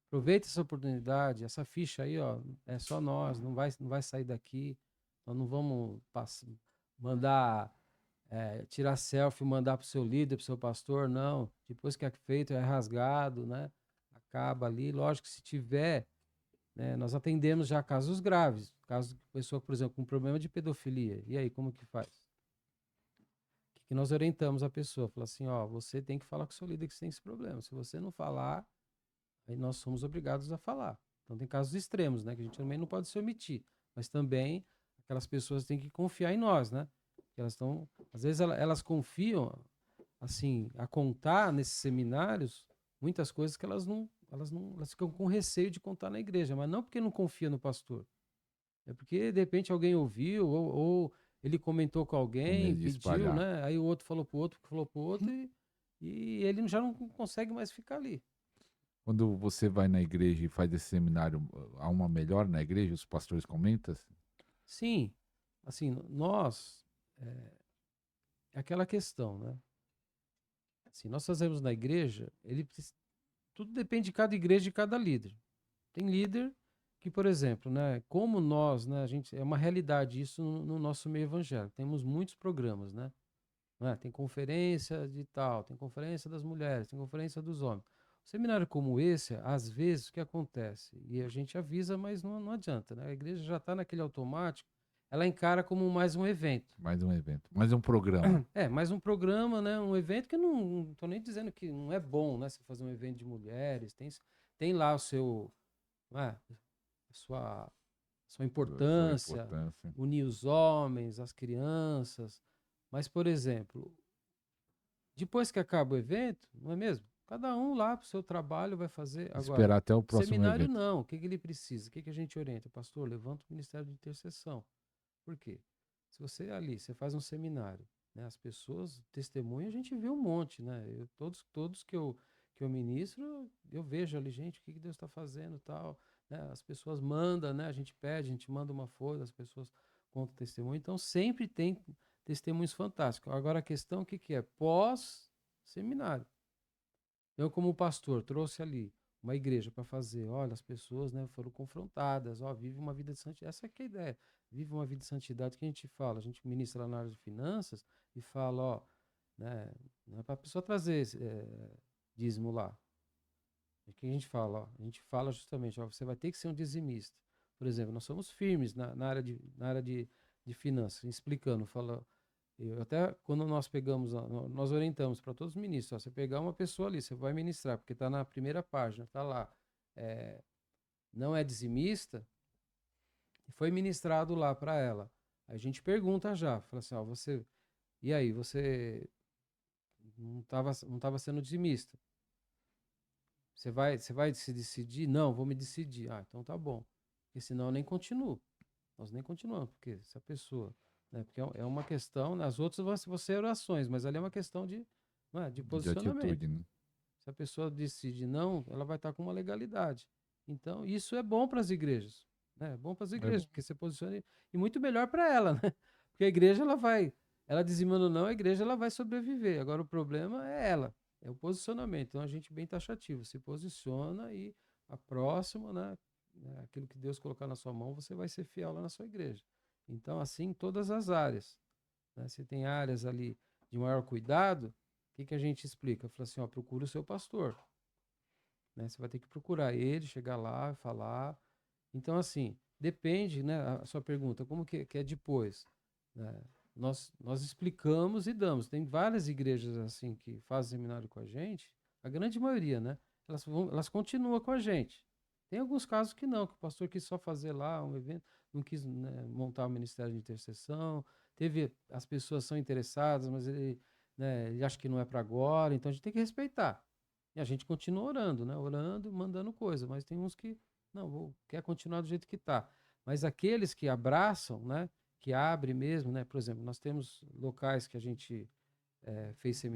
Aproveita essa oportunidade, essa ficha aí, ó, é só nós, não vai sair daqui, nós não vamos mandar tirar selfie e mandar para o seu líder, para o seu pastor, não. Depois que é feito, é rasgado, né? Acaba ali. Lógico que se tiver, né, nós atendemos já casos graves. Caso de pessoa, por exemplo, com problema de pedofilia. E aí, como que faz? O que nós orientamos a pessoa? Fala assim, ó, você tem que falar com o seu líder que você tem esse problema. Se você não falar, aí nós somos obrigados a falar. Então tem casos extremos, né? Que a gente também não pode se omitir. Mas também aquelas pessoas têm que confiar em nós, né? Que elas estão, às vezes elas confiam, assim, a contar nesses seminários muitas coisas que elas ficam com receio de contar na igreja, mas não porque não confia no pastor. É porque de repente alguém ouviu ou ele comentou com Com alguém, medo de pediu, espalhar. né? Aí o outro falou pro outro, que falou pro outro e ele já não consegue mais ficar ali. Quando você vai na igreja e faz esse seminário, há uma melhora na igreja? Os pastores comentam? Sim, assim, nós, é aquela questão, né? Assim, nós fazemos na igreja, tudo depende de cada igreja e de cada líder. Tem líder que, por exemplo, né, como nós, né, a gente, é uma realidade isso no nosso meio evangélico. Temos muitos programas, né? Tem conferência de tal, tem conferência das mulheres, tem conferência dos homens. Um seminário como esse, às vezes, o que acontece? E a gente avisa, mas não adianta, né? A igreja já está naquele automático, ela encara como mais um evento. Mais um evento, mais um programa. Mais um programa, né? Um evento que não estou nem dizendo que não é bom, né? Você fazer um evento de mulheres, tem lá o seu, né? a sua Sua importância, importância. unir os homens, as crianças. Mas, por exemplo, depois que acaba o evento, não é mesmo? Cada um lá para o seu trabalho vai fazer. Agora, Esperar até o próximo seminário evento. não. O que ele precisa? O que a gente orienta? Pastor, levanta o ministério de intercessão. Por quê? Se você ali, você faz um seminário, né? As pessoas testemunham, a gente vê um monte, né? Todos que eu ministro, eu vejo ali, gente, o que Deus está fazendo e tal, né? As pessoas mandam, né? A gente pede, a gente manda uma folha, as pessoas contam testemunho. Então, sempre tem testemunhos fantásticos. Agora, a questão, o que que é? Pós-seminário. Eu, como pastor, trouxe ali uma igreja para fazer. Olha, as pessoas, né, foram confrontadas. Ó, vive uma vida de santidade. Essa que é a ideia. Vive uma vida de santidade que a gente fala. A gente ministra lá na área de finanças e fala, ó, né, não é para a pessoa trazer dízimo lá. É que a gente fala, ó, a gente fala justamente, ó, você vai ter que ser um dizimista. Por exemplo, nós somos firmes na área de finanças, explicando, fala, eu até quando nós pegamos, nós orientamos para todos os ministros, ó, você pegar uma pessoa ali, você vai ministrar, porque está na primeira página, está lá, é, não é dizimista, e foi ministrado lá para ela. A gente pergunta já, fala assim, ó, e aí, você não tava sendo dizimista? Você vai se decidir? Não, vou me decidir. Ah, então tá bom. Porque senão eu nem continuo. Nós nem continuamos, porque se a pessoa, né, porque é uma questão, nas outras vão ser orações, mas ali é uma questão de, não é, de De atitude, posicionamento. né? Se a pessoa decide não, ela vai estar com uma legalidade. Então, isso é bom para as igrejas, né? É bom para as É igrejas, bom. porque você posiciona e muito melhor para ela, né? Porque a igreja ela dizimando não, a igreja ela vai sobreviver. Agora o problema é ela, é o posicionamento. Então a gente bem taxativo, se posiciona e a próxima, né, aquilo que Deus colocar na sua mão, você vai ser fiel lá na sua igreja. Então assim, em todas as áreas, né? Se tem áreas ali de maior cuidado, o que que a gente explica? Fala assim, ó, procura o seu pastor, né? Você vai ter que procurar ele, chegar lá, falar. Então, assim, depende, né? A sua pergunta, como que é depois? Né? Nós explicamos e damos. Tem várias igrejas, assim, que fazem seminário com a gente, a grande maioria, né? Elas continuam com a gente. Tem alguns casos que não, que o pastor quis só fazer lá um evento, não quis, né, montar o ministério de intercessão. As pessoas são interessadas, mas ele acha que não é para agora, então a gente tem que respeitar. E a gente continua orando, né? Orando, mandando coisa, mas tem uns que não, quer continuar do jeito que está. Mas aqueles que abraçam, né? Que abre mesmo, né? Por exemplo, nós temos locais que a gente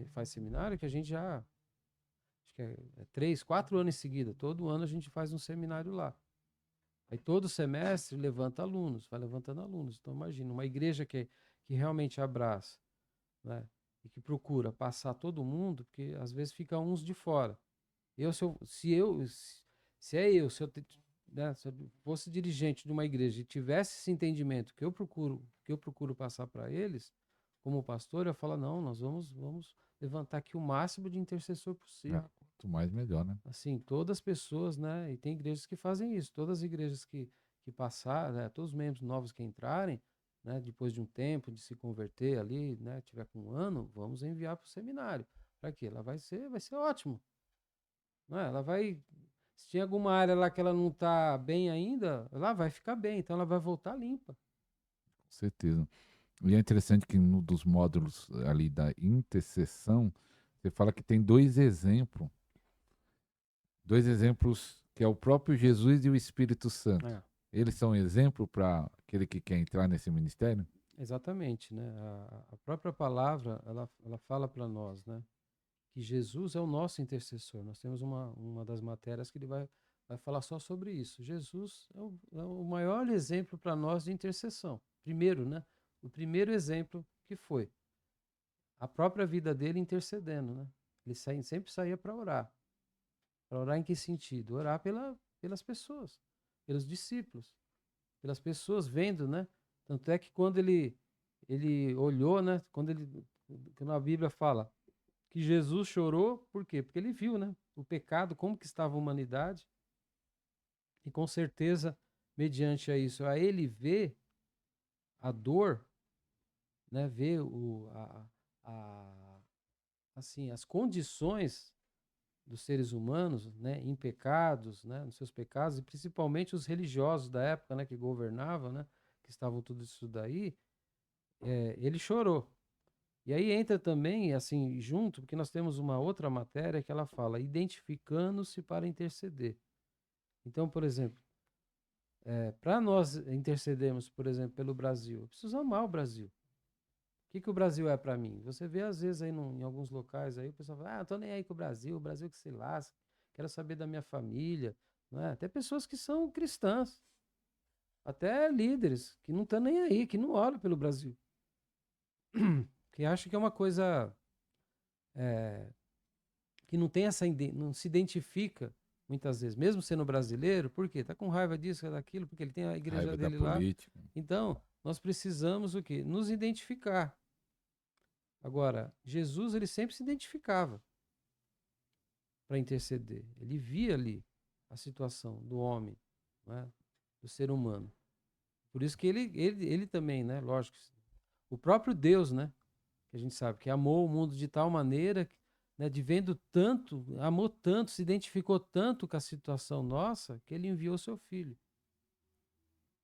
faz seminário que a gente já, acho que é 3, 4 anos em seguida, todo ano a gente faz um seminário lá. Aí todo semestre levanta alunos, vai levantando alunos. Então imagina, uma igreja que realmente abraça, né? E que procura passar todo mundo, porque às vezes fica uns de fora. Se eu fosse dirigente de uma igreja e tivesse esse entendimento que eu procuro passar para eles, como pastor, eu falo, não, nós vamos levantar aqui o máximo de intercessor É, possível. quanto mais melhor, né? Assim, todas as pessoas, né? E tem igrejas que fazem isso. Todas as igrejas que passar, né, todos os membros novos que entrarem, né, depois de um tempo de se converter ali, né, tiver com um ano, vamos enviar para o seminário. Para quê? Ela vai ser ótimo. Né? Ela vai. Se tem alguma área lá que ela não está bem ainda, ela vai ficar bem, então ela vai voltar limpa. Com certeza. E é interessante que no dos módulos ali da intercessão, você fala que tem dois exemplos que é o próprio Jesus e o Espírito Santo. É, Eles são exemplo para aquele que quer entrar nesse ministério? exatamente, né? A própria palavra, ela fala para nós, né? Que Jesus é o nosso intercessor. Nós temos uma das matérias que ele vai falar só sobre isso. Jesus é o maior exemplo para nós de intercessão. Primeiro, né? O primeiro exemplo que foi a própria vida dele intercedendo, né? Ele sempre saía para orar. Para orar em que sentido? Orar pelas pessoas, pelos discípulos, pelas pessoas vendo, né? Tanto é que quando ele olhou, né? Quando a Bíblia fala que Jesus chorou, por quê? Porque ele viu, né? O pecado, como que estava a humanidade, e com certeza, mediante a isso, a ele ver a dor, né? Ver assim, as condições dos seres humanos, né, em pecados, né, nos seus pecados, e principalmente os religiosos da época, né, que governavam, né, que estavam tudo isso daí, ele chorou. E aí entra também, assim, junto, porque nós temos uma outra matéria que ela fala, identificando-se para interceder. Então, por exemplo, para nós intercedermos, por exemplo, pelo Brasil, eu preciso amar o Brasil. que o Brasil é para mim? Você vê às vezes aí em alguns locais aí, o pessoal fala, não tô nem aí com o Brasil que se lasca, quero saber da minha família, não é? Até pessoas que são cristãs, até líderes que não estão nem aí, que não olham pelo Brasil, que acham que é uma coisa que não tem não se identifica muitas vezes, mesmo sendo brasileiro, por quê? Tá com raiva disso, daquilo, porque ele tem a igreja Raiva da dele lá. política. Então, nós precisamos o quê? Nos identificar. Agora, Jesus, ele sempre se identificava para interceder. Ele via ali a situação do homem, né? Do ser humano. Por isso que ele também, né? Lógico, o próprio Deus, né? Que a gente sabe que amou o mundo de tal maneira, né, de vendo tanto, amou tanto, se identificou tanto com a situação nossa, que ele enviou seu filho,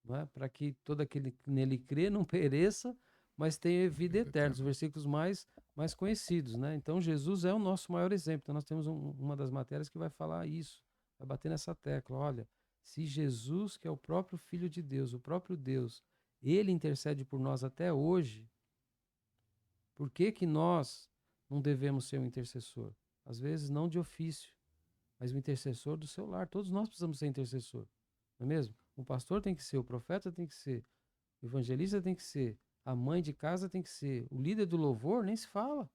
né, para que todo aquele que nele crê não pereça, mas tenha vida eterna. Os versículos mais conhecidos, né? Então Jesus é o nosso maior exemplo. Então nós temos uma das matérias que vai falar isso, vai bater nessa tecla. Olha, se Jesus, que é o próprio Filho de Deus, o próprio Deus, ele intercede por nós até hoje, por que que nós não devemos ser um intercessor? Às vezes não de ofício, mas um intercessor do seu lar. Todos nós precisamos ser intercessor, não é mesmo? O pastor tem que ser, o profeta tem que ser, o evangelista tem que ser, a mãe de casa tem que ser, o líder do louvor nem se fala.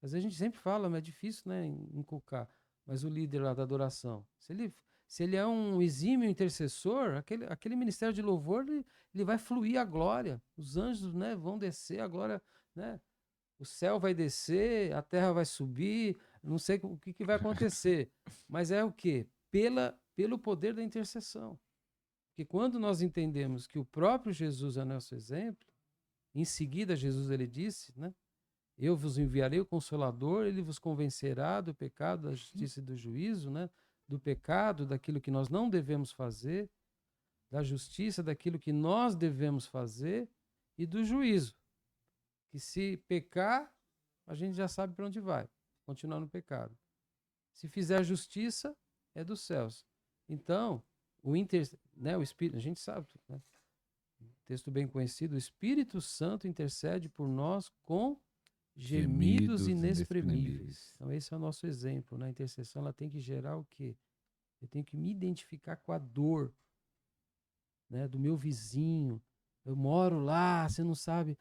Às vezes a gente sempre fala, mas é difícil, né, inculcar. Mas o líder lá da adoração, se ele é um exímio intercessor, aquele ministério de louvor, ele vai fluir a glória. Os anjos, né, vão descer a glória, né? O céu vai descer, a terra vai subir, não sei o que vai acontecer. Mas é o quê? Pelo poder da intercessão. Porque quando nós entendemos que o próprio Jesus é nosso exemplo, em seguida Jesus ele disse, né? Eu vos enviarei o Consolador, ele vos convencerá do pecado, da justiça e do juízo, né? Do pecado, daquilo que nós não devemos fazer, da justiça, daquilo que nós devemos fazer e do juízo. Que se pecar, a gente já sabe para onde vai, continuar no pecado. Se fizer justiça, é dos céus. Então, o Espírito, a gente sabe, né? Texto bem conhecido, o Espírito Santo intercede por nós com gemidos inexprimíveis. Então, esse é o nosso exemplo, né? A intercessão, ela tem que gerar o quê? Eu tenho que me identificar com a dor, né, do meu vizinho. Eu moro lá, você não sabe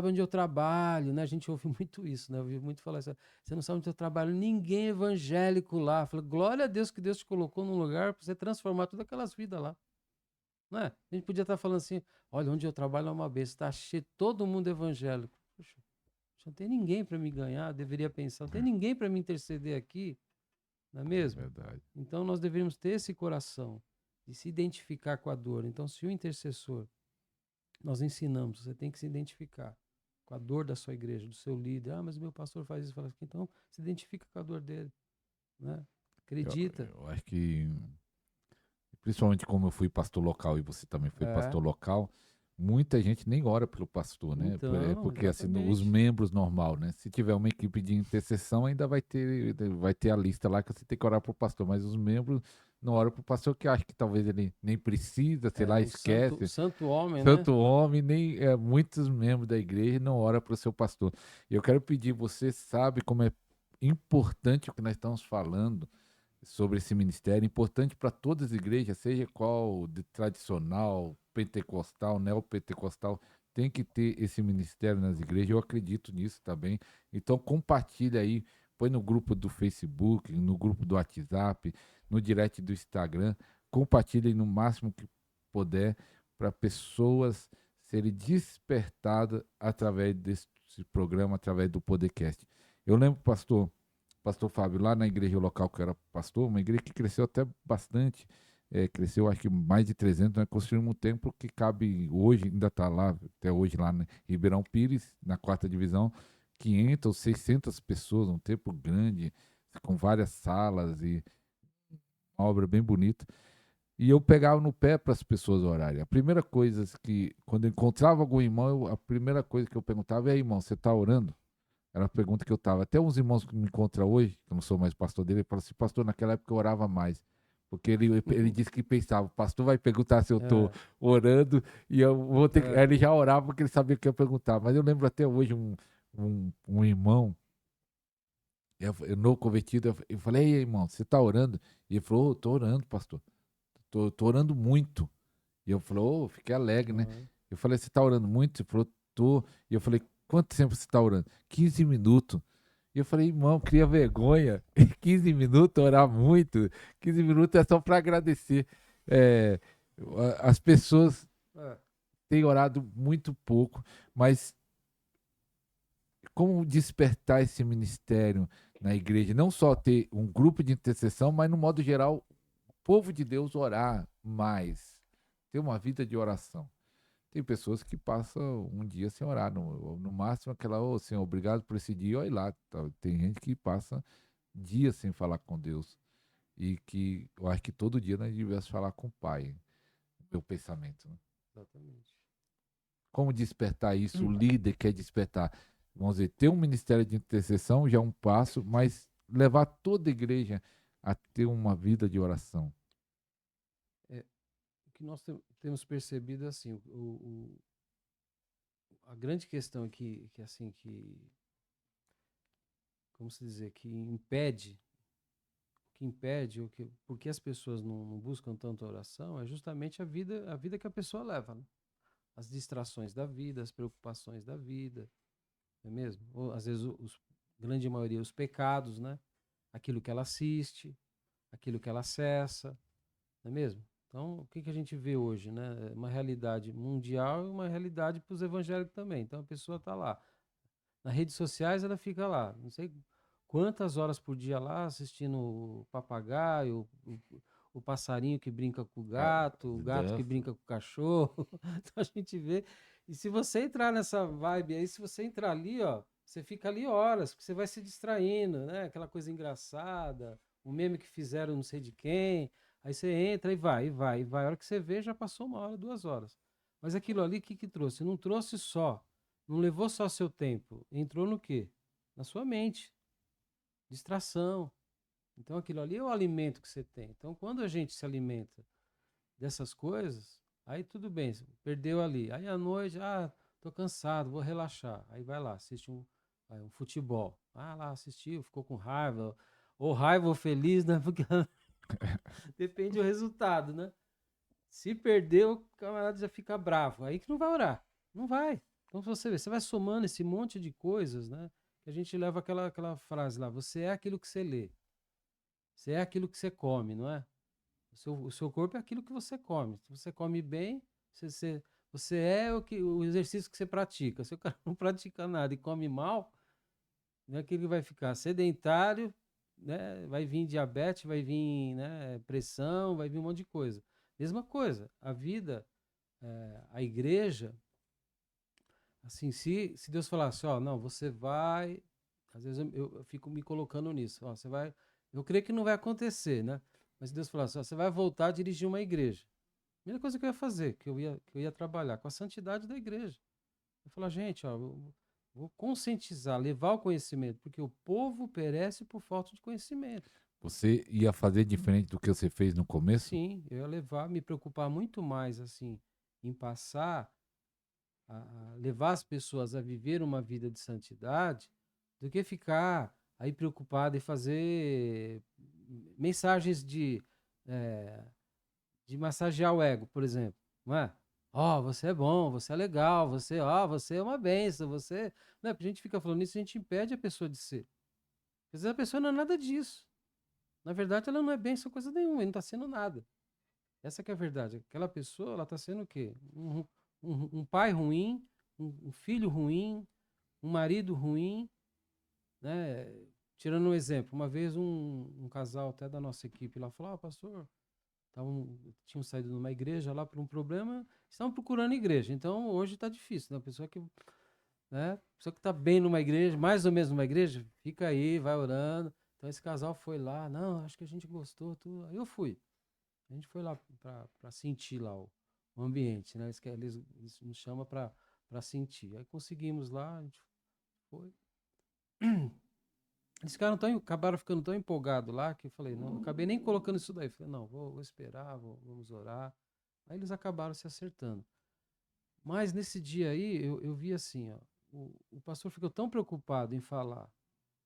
onde eu trabalho, né? A gente ouve muito isso, né? Eu ouvi muito falar isso. Você não sabe onde eu trabalho, ninguém é evangélico lá. Fala, glória a Deus que Deus te colocou num lugar para você transformar todas aquelas vidas lá. Não é? A gente podia estar falando assim, olha, onde eu trabalho é uma besta, está cheio, todo mundo evangélico. Poxa, não tem ninguém para me ganhar, deveria pensar, não tem ninguém para me interceder aqui, não é mesmo? É verdade. Então nós deveríamos ter esse coração de se identificar com a dor. Então, se o intercessor, nós ensinamos, você tem que se identificar com a dor da sua igreja, do seu líder. Ah, mas o meu pastor faz isso, fala assim. Então, se identifica com a dor dele, né? Acredita. Eu acho que, principalmente como eu fui pastor local e você também foi pastor local, muita gente nem ora pelo pastor, né? Então, Porque assim, os exatamente. membros normal, né? Se tiver uma equipe de intercessão, ainda vai ter a lista lá que você tem que orar pro pastor, mas os membros não oram pro pastor, que acha que talvez ele nem precisa, sei lá, O esquece. santo homem, né? Santo homem, nem muitos membros da igreja não oram para o seu pastor. E eu quero pedir, você sabe como é importante o que nós estamos falando sobre esse ministério, importante para todas as igrejas, seja qual, de tradicional, pentecostal, neopentecostal, tem que ter esse ministério nas igrejas. Eu acredito nisso também. Então compartilha aí, põe no grupo do Facebook, no grupo do WhatsApp, no direct do Instagram, compartilha aí no máximo que puder para pessoas serem despertadas através desse programa, através do podcast. Eu lembro, pastor Fábio, lá na igreja local que eu era pastor, uma igreja que cresceu até bastante, cresceu acho que mais de 300, nós construímos um templo que cabe hoje, ainda está lá, até hoje lá em Ribeirão Pires, na 4ª divisão, 500 ou 600 pessoas, um templo grande, com várias salas e uma obra bem bonita. E eu pegava no pé para as pessoas orarem. A primeira coisa que, quando eu encontrava algum irmão, a primeira coisa que eu perguntava é: irmão, você está orando? Era a pergunta que eu estava. Até uns irmãos que me encontram hoje, que eu não sou mais pastor dele, falam assim: pastor, naquela época eu orava mais. Porque ele disse que pensava, o pastor vai perguntar se eu estou É, orando e eu vou ter que. Aí é, ele já orava porque ele sabia que eu ia perguntar. Mas eu lembro até hoje um irmão, eu novo convertido, eu falei, ei, irmão, você está orando? E ele falou, tô orando, pastor. Tô orando muito. E eu falei, ô, fiquei alegre, né? aham, Eu falei, você está orando muito? Ele falou, tô. E eu falei, quanto tempo você está orando? 15 minutos. E eu falei, irmão, cria vergonha. 15 minutos, orar muito. 15 minutos é só para agradecer. É, as pessoas é. têm orado muito pouco, mas como despertar esse ministério na igreja? Não só ter um grupo de intercessão, mas no modo geral, o povo de Deus orar mais. Ter uma vida de oração. Tem pessoas que passam um dia sem orar, no máximo aquela, ô Senhor, obrigado por esse dia, olha lá. Tá? Tem gente que passa dias sem falar com Deus. E que eu acho que todo dia nós devíamos falar com o Pai, meu pensamento. Né? Exatamente. Como despertar isso? O líder quer despertar. Vamos dizer, ter um ministério de intercessão já é um passo, mas levar toda a igreja a ter uma vida de oração. É, o que nós temos percebido é assim, a grande questão que assim, como se dizer, que impede, porque as pessoas não buscam tanto a oração, é justamente a vida que a pessoa leva, né? As distrações da vida, as preocupações da vida, não é mesmo? Ou, às vezes, grande maioria, os pecados, né? Aquilo que ela assiste, aquilo que ela acessa, não é mesmo? Então, o que que a gente vê hoje, né? Uma realidade mundial e uma realidade para os evangélicos também. Então, a pessoa está lá. Nas redes sociais, ela fica lá, não sei quantas horas por dia lá assistindo o papagaio, o passarinho que brinca com o gato que Dança. brinca com o cachorro. Então a gente vê. E se você entrar nessa vibe aí, se você entrar ali, ó, você fica ali horas, porque você vai se distraindo, né? Aquela coisa engraçada, o meme que fizeram não sei de quem. Aí você entra e vai, e vai, e vai. A hora que você vê, já passou uma hora, 2 horas. Mas aquilo ali, o que que trouxe? Não trouxe só, não levou só seu tempo, entrou no quê? Na sua mente, distração. Então aquilo ali é o alimento que você tem. Então quando a gente se alimenta dessas coisas, aí tudo bem, você perdeu ali. Aí à noite, tô cansado, vou relaxar. Aí vai lá, assiste um futebol. Ah, lá assistiu, ficou com raiva, ou raiva ou feliz, né? Porque depende do resultado, né? Se perder, o camarada já fica bravo. Aí que não vai orar. Não vai. Então você vê, você vai somando esse monte de coisas, né? Que a gente leva aquela frase lá, você é aquilo que você lê. Você é aquilo que você come, não é? O seu corpo é aquilo que você come. Se você come bem, você é o exercício que você pratica. Se o cara não pratica nada e come mal, não é que ele vai ficar sedentário, né? Vai vir diabetes, vai vir, né, pressão, vai vir um monte de coisa. Mesma coisa, a vida, a igreja, assim, se Deus falasse, ó, não, você vai, às vezes eu fico me colocando nisso, ó, você vai, eu creio que não vai acontecer, né? Mas se Deus falasse, ó, você vai voltar a dirigir uma igreja. A primeira coisa que eu ia fazer, que eu ia trabalhar com a santidade da igreja. Eu falar, gente, ó, eu vou conscientizar, levar o conhecimento, porque o povo perece por falta de conhecimento. Você ia fazer diferente do que você fez no começo? Sim, eu ia levar, me preocupar muito mais, assim, em passar a levar as pessoas a viver uma vida de santidade, do que ficar aí preocupado em fazer mensagens eh, de massagear o ego, por exemplo, não é? Ó, você é bom, você é legal, você é uma benção, você. Não é? Porque a gente fica falando isso, a gente impede a pessoa de ser. Às vezes a pessoa não é nada disso. Na verdade, ela não é benção coisa nenhuma, ele não está sendo nada. Essa que é a verdade. Aquela pessoa, ela está sendo o quê? Um pai ruim, um filho ruim, um marido ruim, né? Tirando um exemplo, uma vez um casal até da nossa equipe lá falou, pastor, tinham saído de uma igreja lá por um problema, estavam procurando igreja. Então hoje está difícil, né? A pessoa que, né? Pessoa que está bem numa igreja, mais ou menos numa igreja, fica aí, vai orando. Então esse casal foi lá, não, acho que a gente gostou, tudo. Aí eu fui. A gente foi lá para sentir lá o ambiente, né? Eles nos chamam para sentir. Aí conseguimos lá, a gente foi. Eles acabaram ficando tão empolgados lá que eu falei, não, eu acabei nem colocando isso daí. Falei, não, vou esperar, vamos orar. Aí eles acabaram se acertando. Mas nesse dia aí, eu vi assim, ó, o pastor ficou tão preocupado em falar.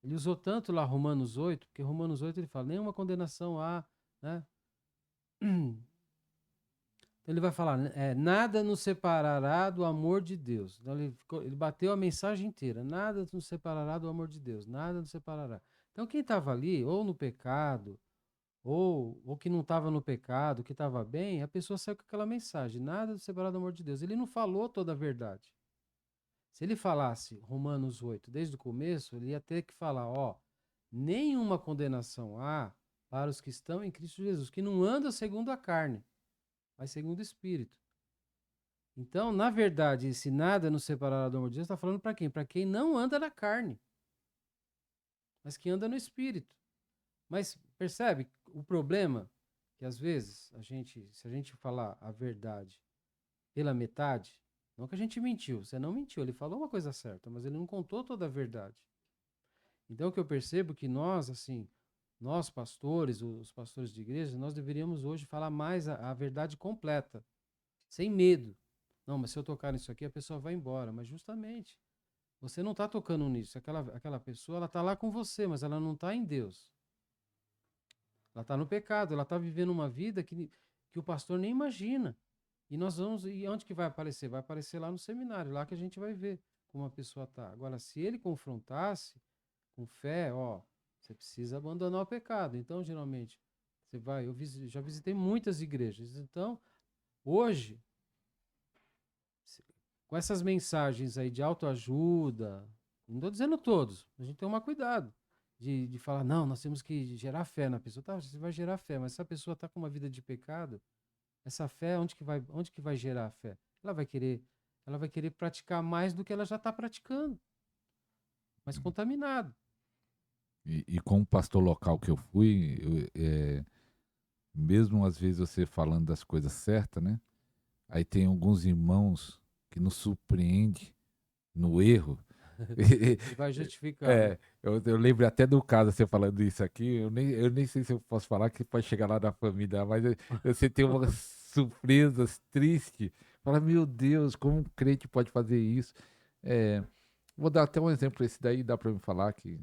Ele usou tanto lá Romanos 8, porque Romanos 8 ele fala, nenhuma condenação há, né? Então ele vai falar, né, nada nos separará do amor de Deus. Então ele bateu a mensagem inteira, nada nos separará do amor de Deus, nada nos separará. Então quem estava ali, ou no pecado, ou que não estava no pecado, que estava bem, a pessoa saiu com aquela mensagem, nada nos separará do amor de Deus. Ele não falou toda a verdade. Se ele falasse Romanos 8 desde o começo, ele ia ter que falar, ó, nenhuma condenação há para os que estão em Cristo Jesus, que não andam segundo a carne, mas segundo o Espírito. Então, na verdade, esse nada nos separará do amor de Deus está falando para quem? Para quem não anda na carne, mas que anda no Espírito. Mas percebe o problema que às vezes se a gente falar a verdade pela metade, não que a gente mentiu, você não mentiu, ele falou uma coisa certa, mas ele não contou toda a verdade. Então, o que eu percebo que nós, assim, nós pastores, os pastores de igreja, nós deveríamos hoje falar mais a verdade completa, sem medo. Não, mas se eu tocar nisso aqui, a pessoa vai embora. Mas justamente, você não está tocando nisso. Aquela pessoa, ela está lá com você, mas ela não está em Deus. Ela está no pecado, ela está vivendo uma vida que o pastor nem imagina. E onde que vai aparecer? Vai aparecer lá no seminário, lá que a gente vai ver como a pessoa está. Agora, se ele confrontasse com fé, ó, você precisa abandonar o pecado. Então, geralmente, você vai, já visitei muitas igrejas. Então, hoje, com essas mensagens aí de autoajuda, não estou dizendo todos, a gente tem que tomar cuidado de falar, não, nós temos que gerar fé na pessoa. Tá, você vai gerar fé, mas se a pessoa está com uma vida de pecado, essa fé, onde que vai gerar a fé? Ela vai querer praticar mais do que ela já está praticando, mas contaminado. E como pastor local que eu fui, mesmo às vezes você falando das coisas certas, né? Aí tem alguns irmãos que nos surpreendem no erro. E vai justificar, né? Eu lembro até do caso, você falando isso aqui, eu nem sei se eu posso falar que pode chegar lá na família, mas você tem umas surpresas tristes. Fala, meu Deus, como um crente pode fazer isso? É, vou dar até um exemplo, esse daí dá para me falar que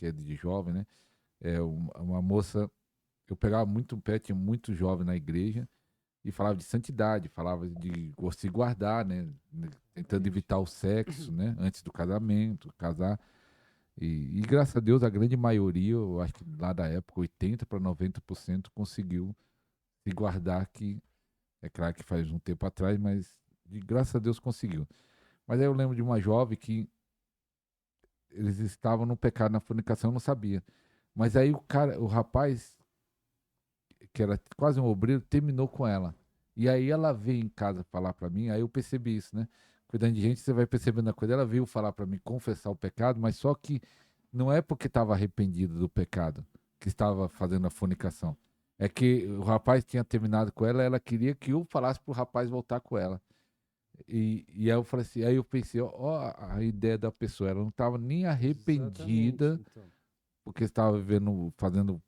é de jovem, né? Uma moça, eu pegava muito pé, tinha muito jovem na igreja, e falava de santidade, falava de se guardar, né? Tentando evitar o sexo, né? Antes do casamento, casar. E graças a Deus, a grande maioria, eu acho que lá da época, 80 para 90% conseguiu se guardar, que é claro que faz um tempo atrás, mas graças a Deus conseguiu. Mas aí eu lembro de uma jovem que eles estavam no pecado, na fornicação, eu não sabia. Mas aí o rapaz, que era quase um obreiro, terminou com ela. E aí ela veio em casa falar para mim, aí eu percebi isso, né? Cuidando de gente, você vai percebendo a coisa. Ela veio falar para mim confessar o pecado, mas só que não é porque estava arrependido do pecado que estava fazendo a fornicação. É que o rapaz tinha terminado com ela, ela queria que eu falasse pro rapaz voltar com ela. E aí eu falei assim, aí eu pensei, ó, a ideia da pessoa, ela não estava nem Exatamente, arrependida então. porque estava vivendo, fazendo,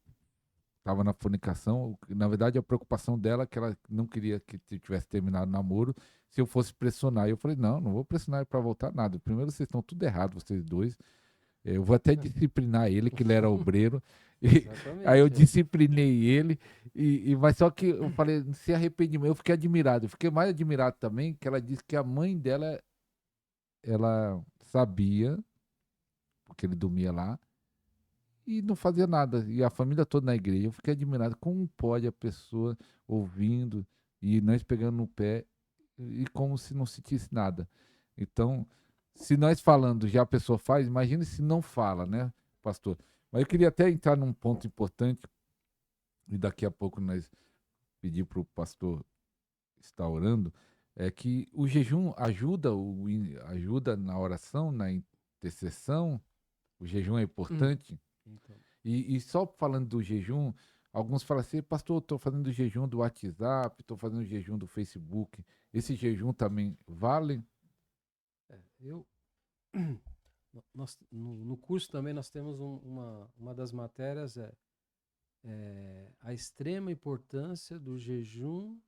estava na fornicação. Na verdade, a preocupação dela é que ela não queria que tivesse terminado o namoro se eu fosse pressionar. E eu falei, não, não vou pressionar ele para voltar nada. Primeiro, vocês estão tudo errado, vocês dois. Eu vou até disciplinar ele, que ele era obreiro. E, aí eu Exatamente, é. disciplinei ele, mas só que eu falei, se arrependimento, eu fiquei admirado. Eu fiquei mais admirado também que ela disse que a mãe dela, ela sabia, porque ele dormia lá, e não fazia nada. E a família toda na igreja. Eu fiquei admirado. Como pode a pessoa ouvindo e nós pegando no pé e como se não sentisse nada. Então, se nós falando já a pessoa faz, imagine se não fala, né, pastor? Mas eu queria até entrar num ponto importante, e daqui a pouco nós pedir para o pastor estar orando, é que o jejum ajuda, ajuda na oração, na intercessão. O jejum é importante. Então, E só falando do jejum, alguns falam assim, pastor, estou fazendo jejum do WhatsApp, estou fazendo jejum do Facebook. Esse jejum também vale? é, eu No curso também nós temos uma das matérias a extrema importância do jejum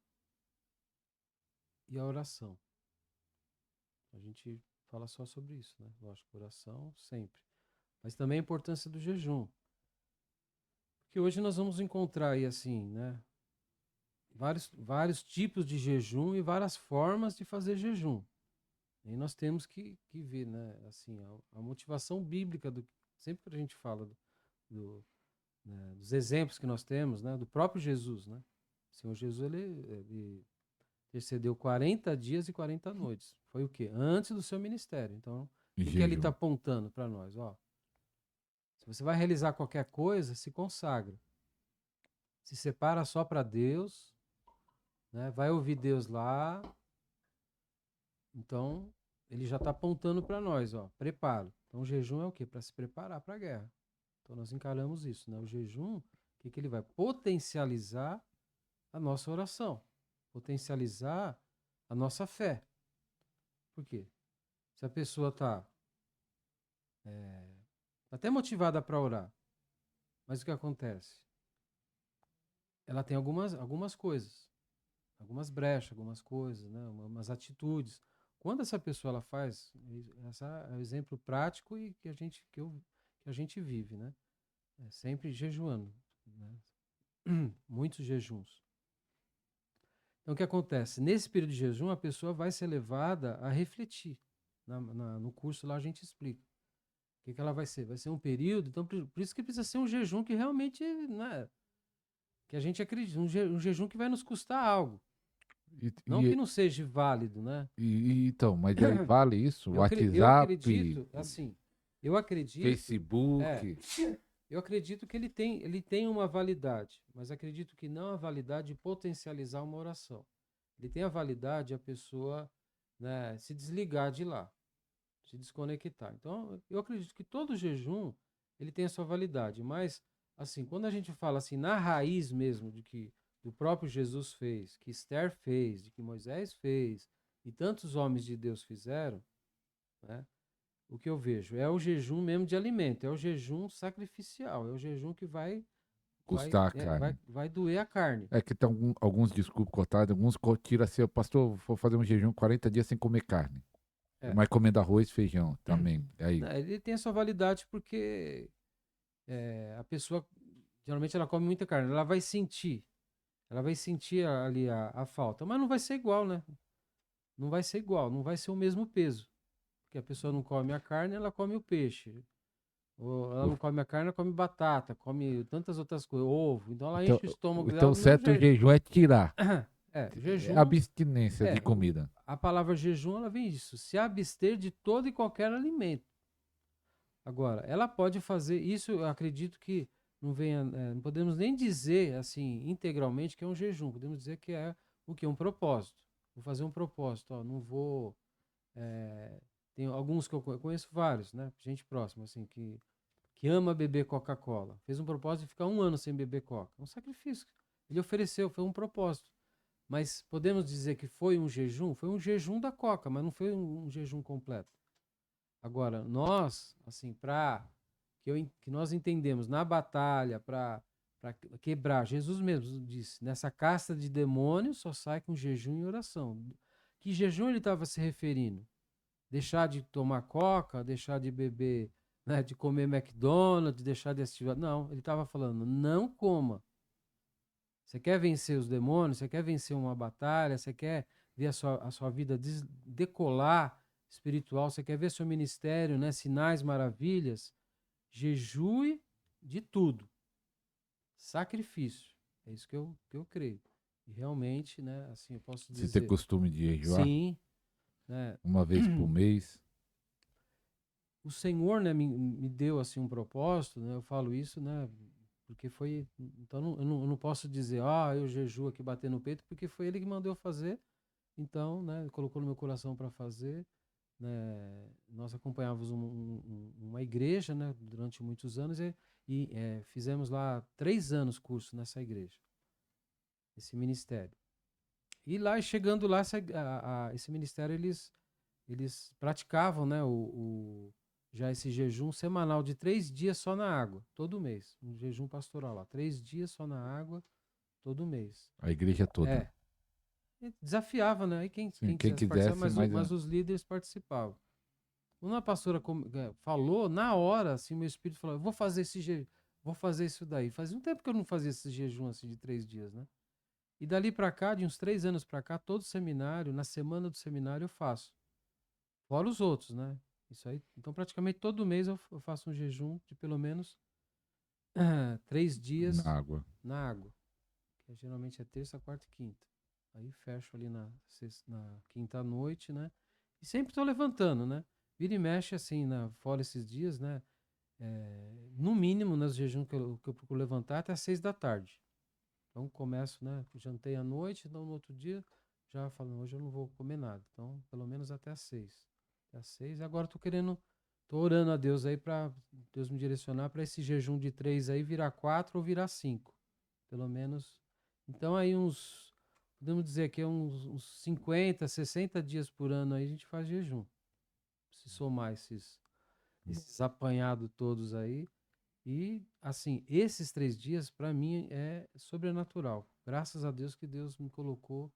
e a oração. A gente fala só sobre isso, né? Lógico, oração sempre. Mas também a importância do jejum. Porque hoje nós vamos encontrar aí, assim, né? Vários tipos de jejum e várias formas de fazer jejum. E nós temos que ver, né? Assim, a motivação bíblica, sempre que a gente fala dos exemplos que nós temos, né? Do próprio Jesus, né? O Senhor Jesus, ele intercedeu 40 dias e 40 noites. Foi o quê? Antes do seu ministério. Então, o que ele está Jejum. apontando para nós? Ó, se você vai realizar qualquer coisa, se consagra. Se separa só para Deus, né? Vai ouvir Deus lá. Então, ele já está apontando para nós, ó, preparo. Então, o jejum é o quê? Para se preparar para a guerra. Então, nós encaramos isso, né? O jejum, o que ele vai? Potencializar a nossa oração, potencializar a nossa fé. Por quê? Se a pessoa está até motivada para orar, mas o que acontece? Ela tem algumas coisas, algumas brechas, algumas coisas, né? Umas atitudes. Quando essa pessoa ela faz, esse é o exemplo prático e que a gente vive, né? É sempre jejuando, né? Muitos jejuns. Então, o que acontece? Nesse período de jejum, a pessoa vai ser levada a refletir. No curso lá a gente explica. O que ela vai ser? Vai ser um período, então por isso que precisa ser um jejum que realmente, né, que a gente acredita, um jejum que vai nos custar algo. E, Não que e, não seja válido, né? então, mas aí vale isso? Eu WhatsApp, acredito, assim, eu acredito, Facebook. é, eu acredito que ele tem uma validade, mas acredito que não a validade de potencializar uma oração. Ele tem a validade de a pessoa, né, se desligar de lá, se desconectar. Então, eu acredito que todo jejum ele tem a sua validade, mas assim, quando a gente fala assim na raiz mesmo de que do próprio Jesus fez, que Esther fez, de que Moisés fez e tantos homens de Deus fizeram, né? O que eu vejo é o jejum mesmo de alimento, é o jejum sacrificial, é o jejum que Custar a carne. vai doer a carne. É que tem alguns, desculpa cortar, alguns tiram assim, pastor, vou fazer um jejum 40 dias sem comer carne. É. Mas comendo arroz, feijão também. Aí, Né, ele tem a sua validade porque a pessoa, geralmente ela come muita carne, ela vai sentir ali a falta, mas não vai ser igual, né? Não vai ser igual, não vai ser o mesmo peso. Porque a pessoa não come a carne, ela come o peixe. Ou ela não come a carne, ela come batata, come tantas outras coisas, ovo. Então ela então, enche o estômago dela então do mesmo certo jeito. jejum é tirar. O É jejum, abstinência de comida. a palavra jejum, ela vem disso, se abster de todo e qualquer alimento. Agora, ela pode fazer, isso eu acredito que não venha, não podemos nem dizer, assim, integralmente que é um jejum, podemos dizer que é o quê? Um propósito. Vou fazer um propósito, ó, não vou, tem alguns que eu conheço vários, né, gente próxima, assim, que ama beber Coca-Cola, fez um propósito de ficar 1 ano sem beber Coca, é um sacrifício, ele ofereceu, foi um propósito. Mas podemos dizer que foi um jejum da Coca, mas não foi um jejum completo. Agora, nós, assim, que nós entendemos na batalha, para quebrar, Jesus mesmo disse, nessa casta de demônios só sai com jejum e oração. Que jejum ele estava se referindo? Deixar de tomar Coca, deixar de beber, né, de comer McDonald's, deixar de assistir. Não, ele estava falando, não coma. Você quer vencer os demônios? Você quer vencer uma batalha? Você quer ver a sua vida decolar espiritual? Você quer ver seu ministério, né? Sinais, maravilhas? Jejue de tudo. Sacrifício. É isso que eu creio. E realmente, né? Assim, eu posso Você tem dizer, costume de jejuar sim, né? uma vez por mês? O Senhor, né, me deu assim um propósito, né? Eu falo isso, né? Porque foi, então eu não posso dizer, eu jejuo aqui bater no peito, porque foi ele que mandou eu fazer. Então, né, colocou no meu coração para fazer. Né, nós acompanhávamos uma igreja, né, durante muitos anos e fizemos lá 3 anos curso nessa igreja, esse ministério. E lá, chegando lá, esse ministério, eles praticavam, né, o já esse jejum semanal de 3 dias só na água, todo mês. Um jejum pastoral lá, 3 dias só na água, todo mês. A igreja toda. É. E desafiava, né? Aí Sim, quem quisesse participar, quisesse, mas mas os líderes participavam. Quando a pastora falou, na hora, assim, meu espírito falou, eu vou fazer vou fazer isso daí. Fazia um tempo que eu não fazia esse jejum assim de 3 dias, né? E dali pra cá, de uns 3 anos pra cá, todo seminário, na semana do seminário eu faço. Fora os outros, né? Isso aí. Então, praticamente todo mês eu faço um jejum de pelo menos 3 na dias água. na água. Que geralmente é terça, quarta e quinta. Aí fecho ali na quinta à noite, né? E sempre tô levantando, né? Vira e mexe assim, fora esses dias, né? No mínimo, nos jejuns que eu procuro levantar até às 6 da tarde. Então começo, né? Jantei à noite, então no outro dia já falo, hoje eu não vou comer nada. Então, pelo menos até às 6. Até às 6. E agora tô orando a Deus aí para Deus me direcionar para esse jejum de 3 aí virar 4 ou virar 5. Pelo menos. Então aí podemos dizer que uns 50, 60 dias por ano aí a gente faz jejum. Se somar esses apanhados todos aí. E, assim, esses 3 dias, para mim, é sobrenatural. Graças a Deus que Deus me colocou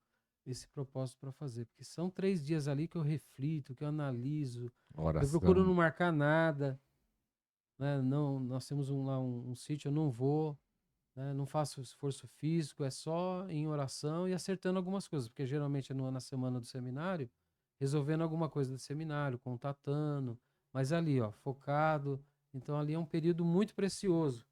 esse propósito para fazer. Porque são 3 dias ali que eu reflito, que eu analiso. Eu procuro Oração. não marcar nada. Né? Não, nós temos lá um sítio, eu não vou. Né? Não faço esforço físico, é só em oração e acertando algumas coisas. Porque geralmente é na semana do seminário, resolvendo alguma coisa do seminário, contatando. Mas ali, ó, focado. Então ali é um período muito precioso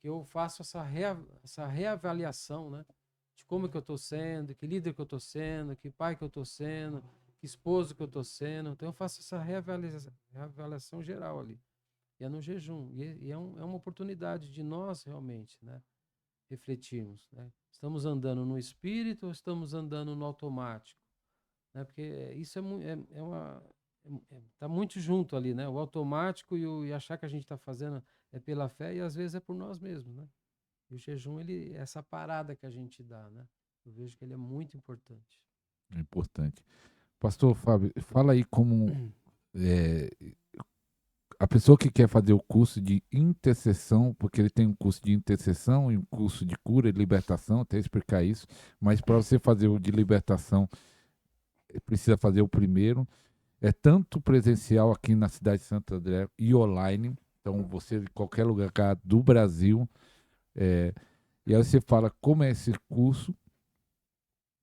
que eu faço essa reavaliação, né? De como que eu estou sendo, que líder que eu estou sendo, que pai que eu estou sendo, que esposo que eu estou sendo. Então eu faço essa reavaliação geral ali. E é no jejum. E é uma oportunidade de nós realmente, né? Refletirmos, né? Estamos andando no espírito ou estamos andando no automático? Né? Porque isso tá muito junto ali, né? O automático e achar que a gente está fazendo é pela fé e às vezes é por nós mesmos, né? E o jejum, ele é essa parada que a gente dá, né? Eu vejo que ele é muito importante. É importante. Pastor Fábio, fala aí como é, a pessoa que quer fazer o curso de intercessão, porque ele tem um curso de intercessão e um curso de cura e libertação, até explicar isso, mas para você fazer o de libertação, precisa fazer o primeiro. É tanto presencial aqui na cidade de Santo André e online, então você de qualquer lugar do Brasil, e aí você fala como é esse curso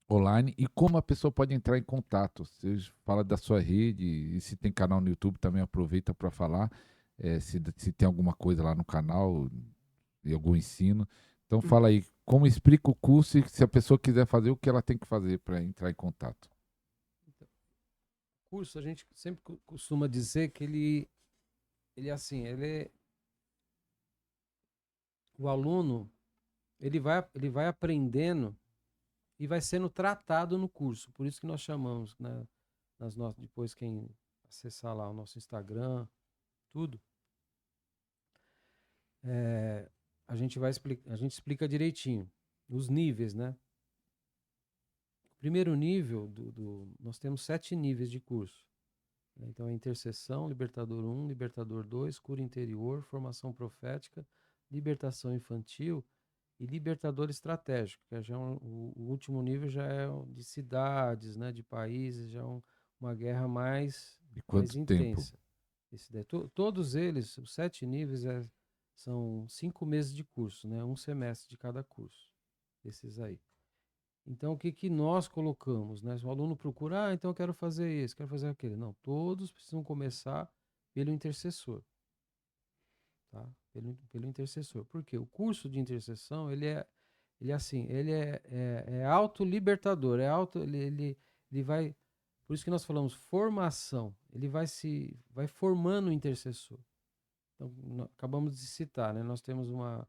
online e como a pessoa pode entrar em contato. Você fala da sua rede e se tem canal no YouTube também aproveita para falar se tem alguma coisa lá no canal e algum ensino. Então fala aí, como explica o curso e se a pessoa quiser fazer, o que ela tem que fazer para entrar em contato. Curso, a gente sempre costuma dizer que ele assim, o aluno, ele vai aprendendo e vai sendo tratado no curso. Por isso que nós chamamos, né, depois quem acessar lá o nosso Instagram, tudo, a gente explica direitinho os níveis, né? O primeiro nível nós temos 7 níveis de curso. Né? Então, é intercessão, Libertador 1, Libertador 2, cura interior, formação profética, libertação infantil e libertador estratégico, que já o último nível já é de cidades, né, de países, já é uma guerra mais E quanto tempo? intensa. Todos eles, os 7 níveis, são 5 meses de curso, né, um semestre de cada curso, esses aí. Então, o que que nós colocamos, né? Se o aluno procura, então eu quero fazer isso, quero fazer aquele. Não, todos precisam começar pelo intercessor, tá? Pelo intercessor. Por quê? O curso de intercessão, ele é autolibertador, ele vai, por isso que nós falamos formação, ele vai formando o intercessor. Então, acabamos de citar, né? Nós temos a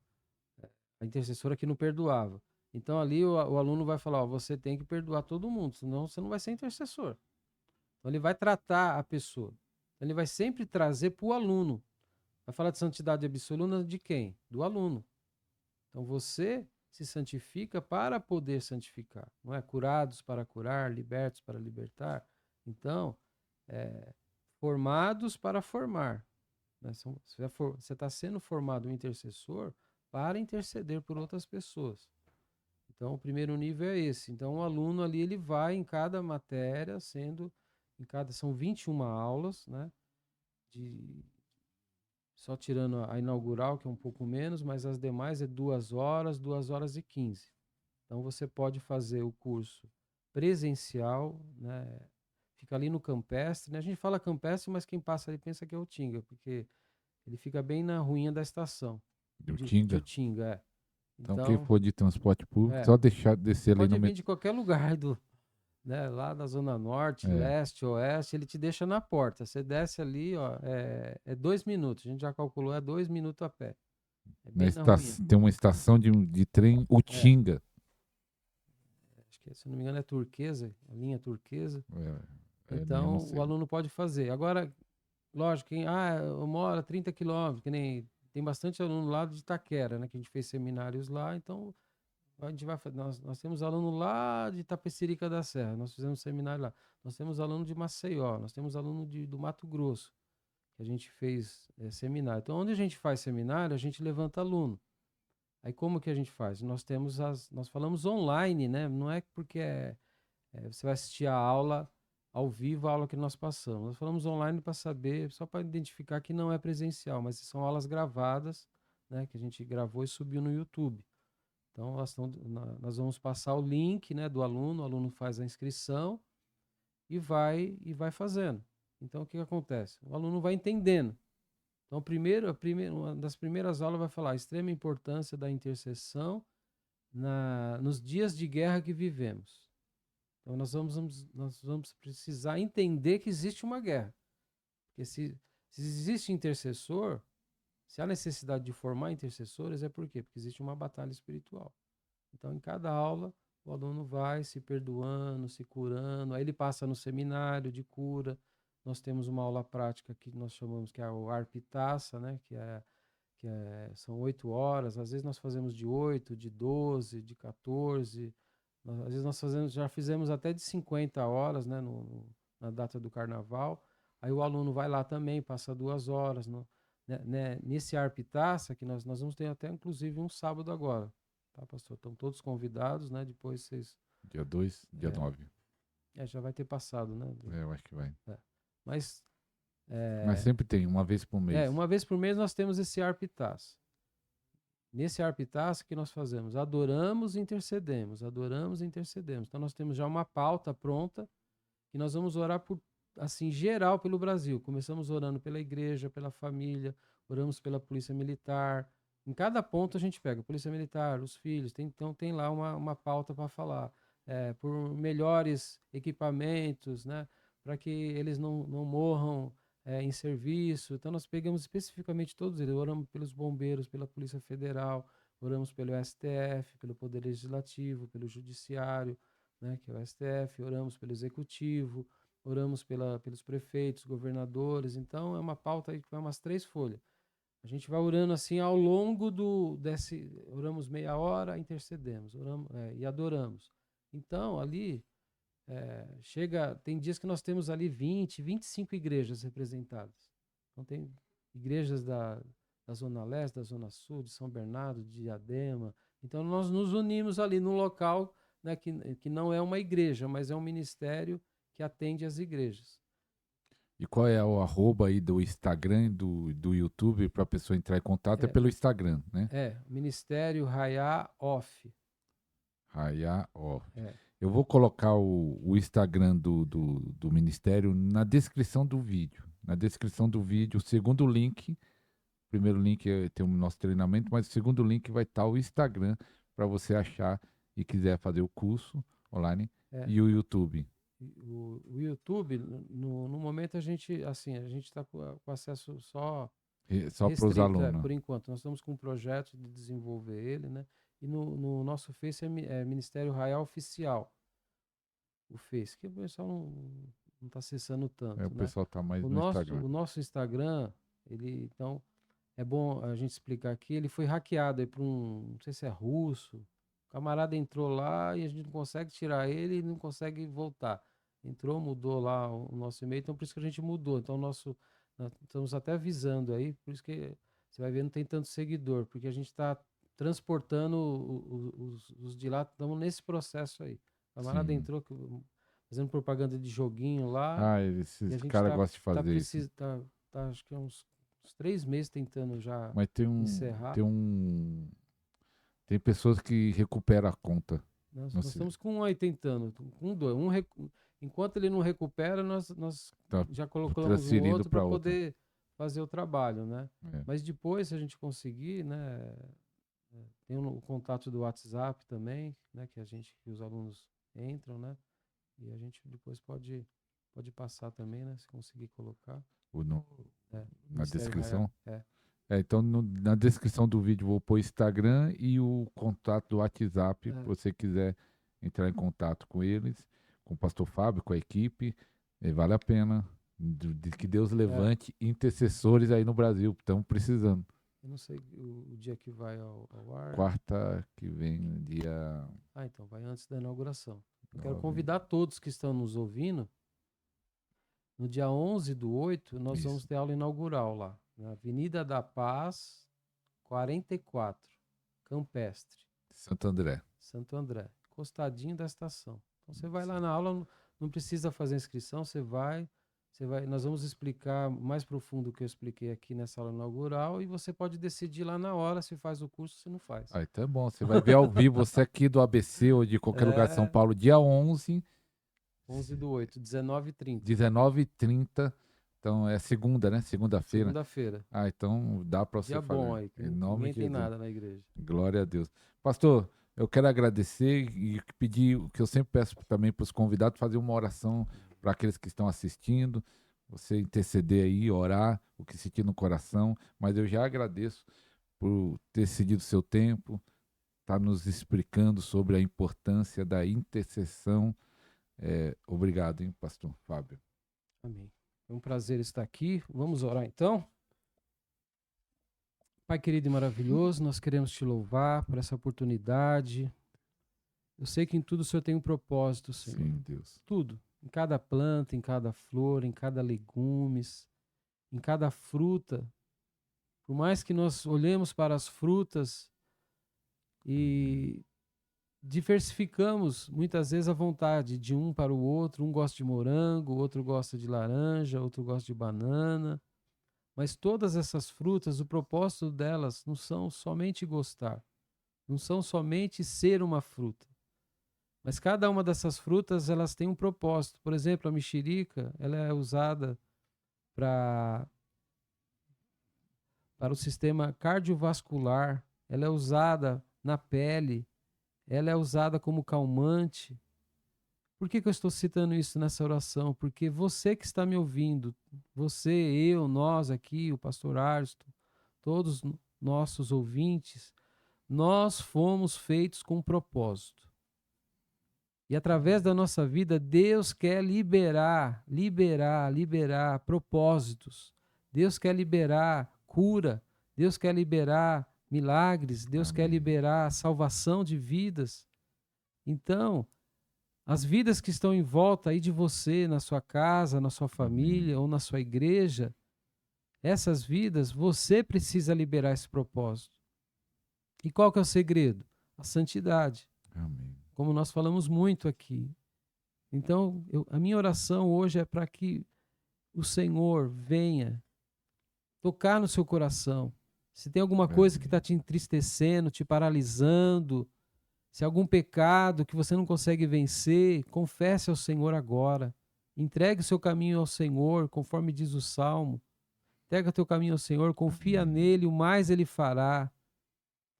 intercessora que não perdoava. Então ali o aluno vai falar, ó, você tem que perdoar todo mundo, senão você não vai ser intercessor. Então ele vai tratar a pessoa. Então, ele vai sempre trazer para o aluno. Vai falar de santidade absoluta de quem? Do aluno. Então você se santifica para poder santificar. Não é curados para curar, libertos para libertar. Então, formados para formar. né? Você está sendo formado um intercessor para interceder por outras pessoas. Então, o primeiro nível é esse. Então, o aluno ali, ele vai em cada matéria, são 21 aulas, né? Só tirando a inaugural, que é um pouco menos, mas as demais é 2 horas e 15. Então, você pode fazer o curso presencial, né? Fica ali no Campestre, né? A gente fala Campestre, mas quem passa ali pensa que é Utinga, porque ele fica bem na ruinha da estação Do de Tinga. Utinga, é. Então, quem Então, for de transporte público, é, só descer ali no pode vir metrô. de qualquer lugar né, lá da Zona Norte, É, Leste, Oeste, ele te deixa na porta. Você desce ali, ó, é 2 minutos. A gente já calculou, é 2 minutos a pé. É bem na ruinha. tem uma estação de trem É, Utinga. acho que, se eu não me engano, é Turquesa, a linha Turquesa. Eu não Então, o sei. aluno pode fazer. Agora, lógico, eu moro a 30 quilômetros, que nem tem bastante aluno lá de Itaquera, né, que a gente fez seminários lá, então a gente nós temos aluno lá de Itapecerica da Serra, nós fizemos seminário lá. Nós temos aluno de Maceió, nós temos aluno do Mato Grosso, que a gente fez seminário. Então, onde a gente faz seminário, a gente levanta aluno. Aí como que a gente faz? Nós falamos online, né? Não é porque você vai assistir a aula ao vivo, a aula que nós passamos. Nós falamos online para saber, só para identificar que não é presencial, mas são aulas gravadas, né? Que a gente gravou e subiu no YouTube. Então, nós vamos passar o link, né, do aluno, o aluno faz a inscrição e vai fazendo. Então, o que acontece? O aluno vai entendendo. Então, uma das primeiras aulas vai falar a extrema importância da intercessão nos dias de guerra que vivemos. Então, nós vamos precisar entender que existe uma guerra. Porque se existe intercessor, se há necessidade de formar intercessores, é por quê? Porque existe uma batalha espiritual. Então, em cada aula, o aluno vai se perdoando, se curando. Aí ele passa no seminário de cura. Nós temos uma aula prática que nós chamamos que é o Arpitaça, né? São 8 horas. Às vezes nós fazemos de 8, de 12, de 14. Às vezes já fizemos até de 50 horas, né? Na data do carnaval. Aí o aluno vai lá também, passa 2 horas. Nesse Arpitaça, que nós vamos ter até inclusive um sábado agora. Tá, pastor? Estão todos convidados, né? Depois vocês. Dia 2, dia É, 9. já vai ter passado, né? Eu acho que vai. Mas, Mas sempre tem, uma vez por mês. uma vez por mês nós temos esse Arpitaz. Nesse Arpitaz, o que nós fazemos? Adoramos e intercedemos, adoramos e intercedemos. Então, nós temos já uma pauta pronta que nós vamos orar por, assim, geral pelo Brasil. Começamos orando pela igreja, pela família, oramos pela polícia militar. Em cada ponto a gente pega polícia militar, os filhos, então tem lá uma pauta para falar. Por melhores equipamentos, né? Para que eles não morram em serviço. Então nós pegamos especificamente todos eles. Oramos pelos bombeiros, pela Polícia Federal, oramos pelo STF, pelo Poder Legislativo, pelo Judiciário, né, que é o STF, oramos pelo Executivo, oramos pelos prefeitos, governadores. Então é uma pauta aí que vai umas 3 folhas. A gente vai orando assim ao longo oramos meia hora, intercedemos, oramos e adoramos. Então ali tem dias que nós temos ali 20, 25 igrejas representadas. Então tem igrejas da Zona Leste, da Zona Sul, de São Bernardo, de Diadema. Então nós nos unimos ali num local, né, que não é uma igreja, mas é um ministério que atende as igrejas. E qual é o arroba aí do Instagram, do YouTube, para a pessoa entrar em contato? É É, pelo Instagram, né? Ministério Raiá Off. Raya Off. É, Eu vou colocar o Instagram do Ministério na descrição do vídeo. Na descrição do vídeo, o segundo link, o primeiro link tem o nosso treinamento, mas o segundo link vai estar o Instagram para você achar e quiser fazer o curso online é. e o YouTube. O YouTube, no momento a gente está com acesso só Só para os restrito, alunos. por enquanto. Nós estamos com um projeto de desenvolver ele, né? E no nosso Face é Ministério Raial Oficial. O Face, que o pessoal não está acessando tanto, O né? pessoal está mais O no nosso, Instagram. o nosso Instagram, então, é bom a gente explicar aqui, ele foi hackeado aí por não sei se é russo. O camarada entrou lá e a gente não consegue tirar ele e não consegue voltar. Entrou, mudou lá o nosso e-mail, então por isso que a gente mudou. Então, nós estamos até avisando aí, por isso que você vai ver, não tem tanto seguidor, porque a gente está transportando os de lá, estamos nesse processo aí. O camarada Sim. entrou fazendo propaganda de joguinho lá, Ah, e a esses gente caras gostam de fazer isso. acho que uns 3 meses tentando já Mas encerrar. tem um, tem pessoas que recuperam a conta. Nós, Não nós sei, estamos com um aí tentando, com dois. Enquanto ele não recupera, nós tá já colocamos um transferindo outro para para outra. poder fazer o trabalho, né? É. Mas depois, se a gente conseguir, né? Tem o contato do WhatsApp também, né? Que os alunos entram, né? E a gente depois pode passar também, né? Se conseguir colocar. Ou no- É, na Ministério Israel. descrição. Então, na descrição do vídeo vou pôr o Instagram e o contato do WhatsApp, se É. você quiser entrar em contato com eles, com o pastor Fábio, com a equipe. Vale a pena. Que Deus levante intercessores aí no Brasil. Estamos precisando. Eu não sei o dia que vai ao ar. Quarta que vem, dia Então vai antes da inauguração. Eu quero 9. convidar todos que estão nos ouvindo. No dia 11/8, nós Isso. vamos ter aula inaugural lá, na Avenida da Paz, 44, Campestre, Santo André. Santo André, encostadinho da estação. Então você vai lá na aula, não precisa fazer inscrição, você vai, nós vamos explicar mais profundo o que eu expliquei aqui nessa aula inaugural e você pode decidir lá na hora se faz o curso ou se não faz. Então é bom. Você vai ver ao vivo, você aqui do ABC ou de qualquer lugar de São Paulo, dia 11. 11/8, 19h30. 19h30. Então é segunda, né? Segunda-feira. Segunda-feira. Então dá para você Dia fazer. bom aí, que Em nome ninguém de tem Jesus. nada na igreja. Glória a Deus. Pastor, eu quero agradecer e pedir o que eu sempre peço também para os convidados, fazer uma oração para aqueles que estão assistindo, você interceder aí, orar, o que sentir no coração, mas eu já agradeço por ter cedido seu tempo, estar nos explicando sobre a importância da intercessão. Obrigado, hein, pastor Fábio. Amém. É um prazer estar aqui. Vamos orar então? Pai querido e maravilhoso, nós queremos te louvar por essa oportunidade. Eu sei que em tudo o Senhor tem um propósito, Senhor. Sim, Deus. Tudo. Em cada planta, em cada flor, em cada legumes, em cada fruta. Por mais que nós olhemos para as frutas e diversificamos muitas vezes a vontade de um para o outro. Um gosta de morango, outro gosta de laranja, outro gosta de banana. Mas todas essas frutas, o propósito delas não são somente gostar, não são somente ser uma fruta. Mas cada uma dessas frutas, elas têm um propósito. Por exemplo, a mexerica, ela é usada para o sistema cardiovascular, ela é usada na pele, ela é usada como calmante. Por que eu estou citando isso nessa oração? Porque você que está me ouvindo, você, eu, nós aqui, o pastor Arsto, todos nossos ouvintes, nós fomos feitos com um propósito. E através da nossa vida, Deus quer liberar propósitos. Deus quer liberar cura. Deus quer liberar milagres. Deus quer liberar salvação de vidas. Então, as vidas que estão em volta aí de você, na sua casa, na sua família ou na sua igreja, essas vidas, você precisa liberar esse propósito. E qual que é o segredo? A santidade. Amém. Como nós falamos muito aqui. Então, a minha oração hoje é para que o Senhor venha tocar no seu coração. Se tem alguma coisa que está te entristecendo, te paralisando, se algum pecado que você não consegue vencer, confesse ao Senhor agora. Entregue o seu caminho ao Senhor, conforme diz o Salmo. Entrega o teu caminho ao Senhor, confia nele, o mais ele fará.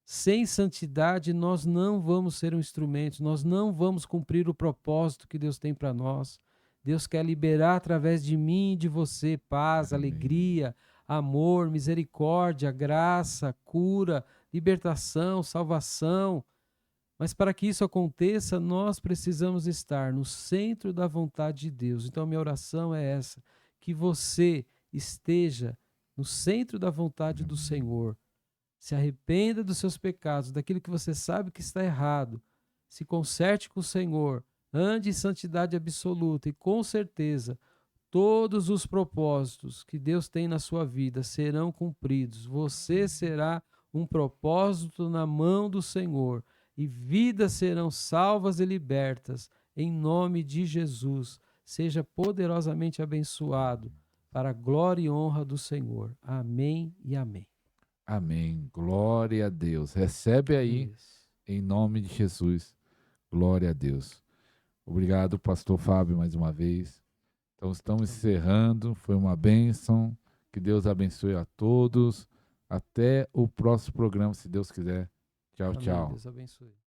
Sem santidade, nós não vamos ser um instrumento, nós não vamos cumprir o propósito que Deus tem para nós. Deus quer liberar através de mim e de você paz, alegria, amor, misericórdia, graça, cura, libertação, salvação. Mas para que isso aconteça, nós precisamos estar no centro da vontade de Deus. Então, minha oração é essa, que você esteja no centro da vontade do Senhor. Se arrependa dos seus pecados, daquilo que você sabe que está errado. Se conserte com o Senhor, ande em santidade absoluta e com certeza todos os propósitos que Deus tem na sua vida serão cumpridos. Você será um propósito na mão do Senhor e vidas serão salvas e libertas em nome de Jesus. Seja poderosamente abençoado para a glória e honra do Senhor. Amém e amém. Amém. Glória a Deus. Recebe aí, Isso. em nome de Jesus. Glória a Deus. Obrigado, pastor Fábio, mais uma vez. Então, estamos encerrando. Foi uma bênção. Que Deus abençoe a todos. Até o próximo programa, se Deus quiser. Tchau, Amém. tchau. Deus abençoe.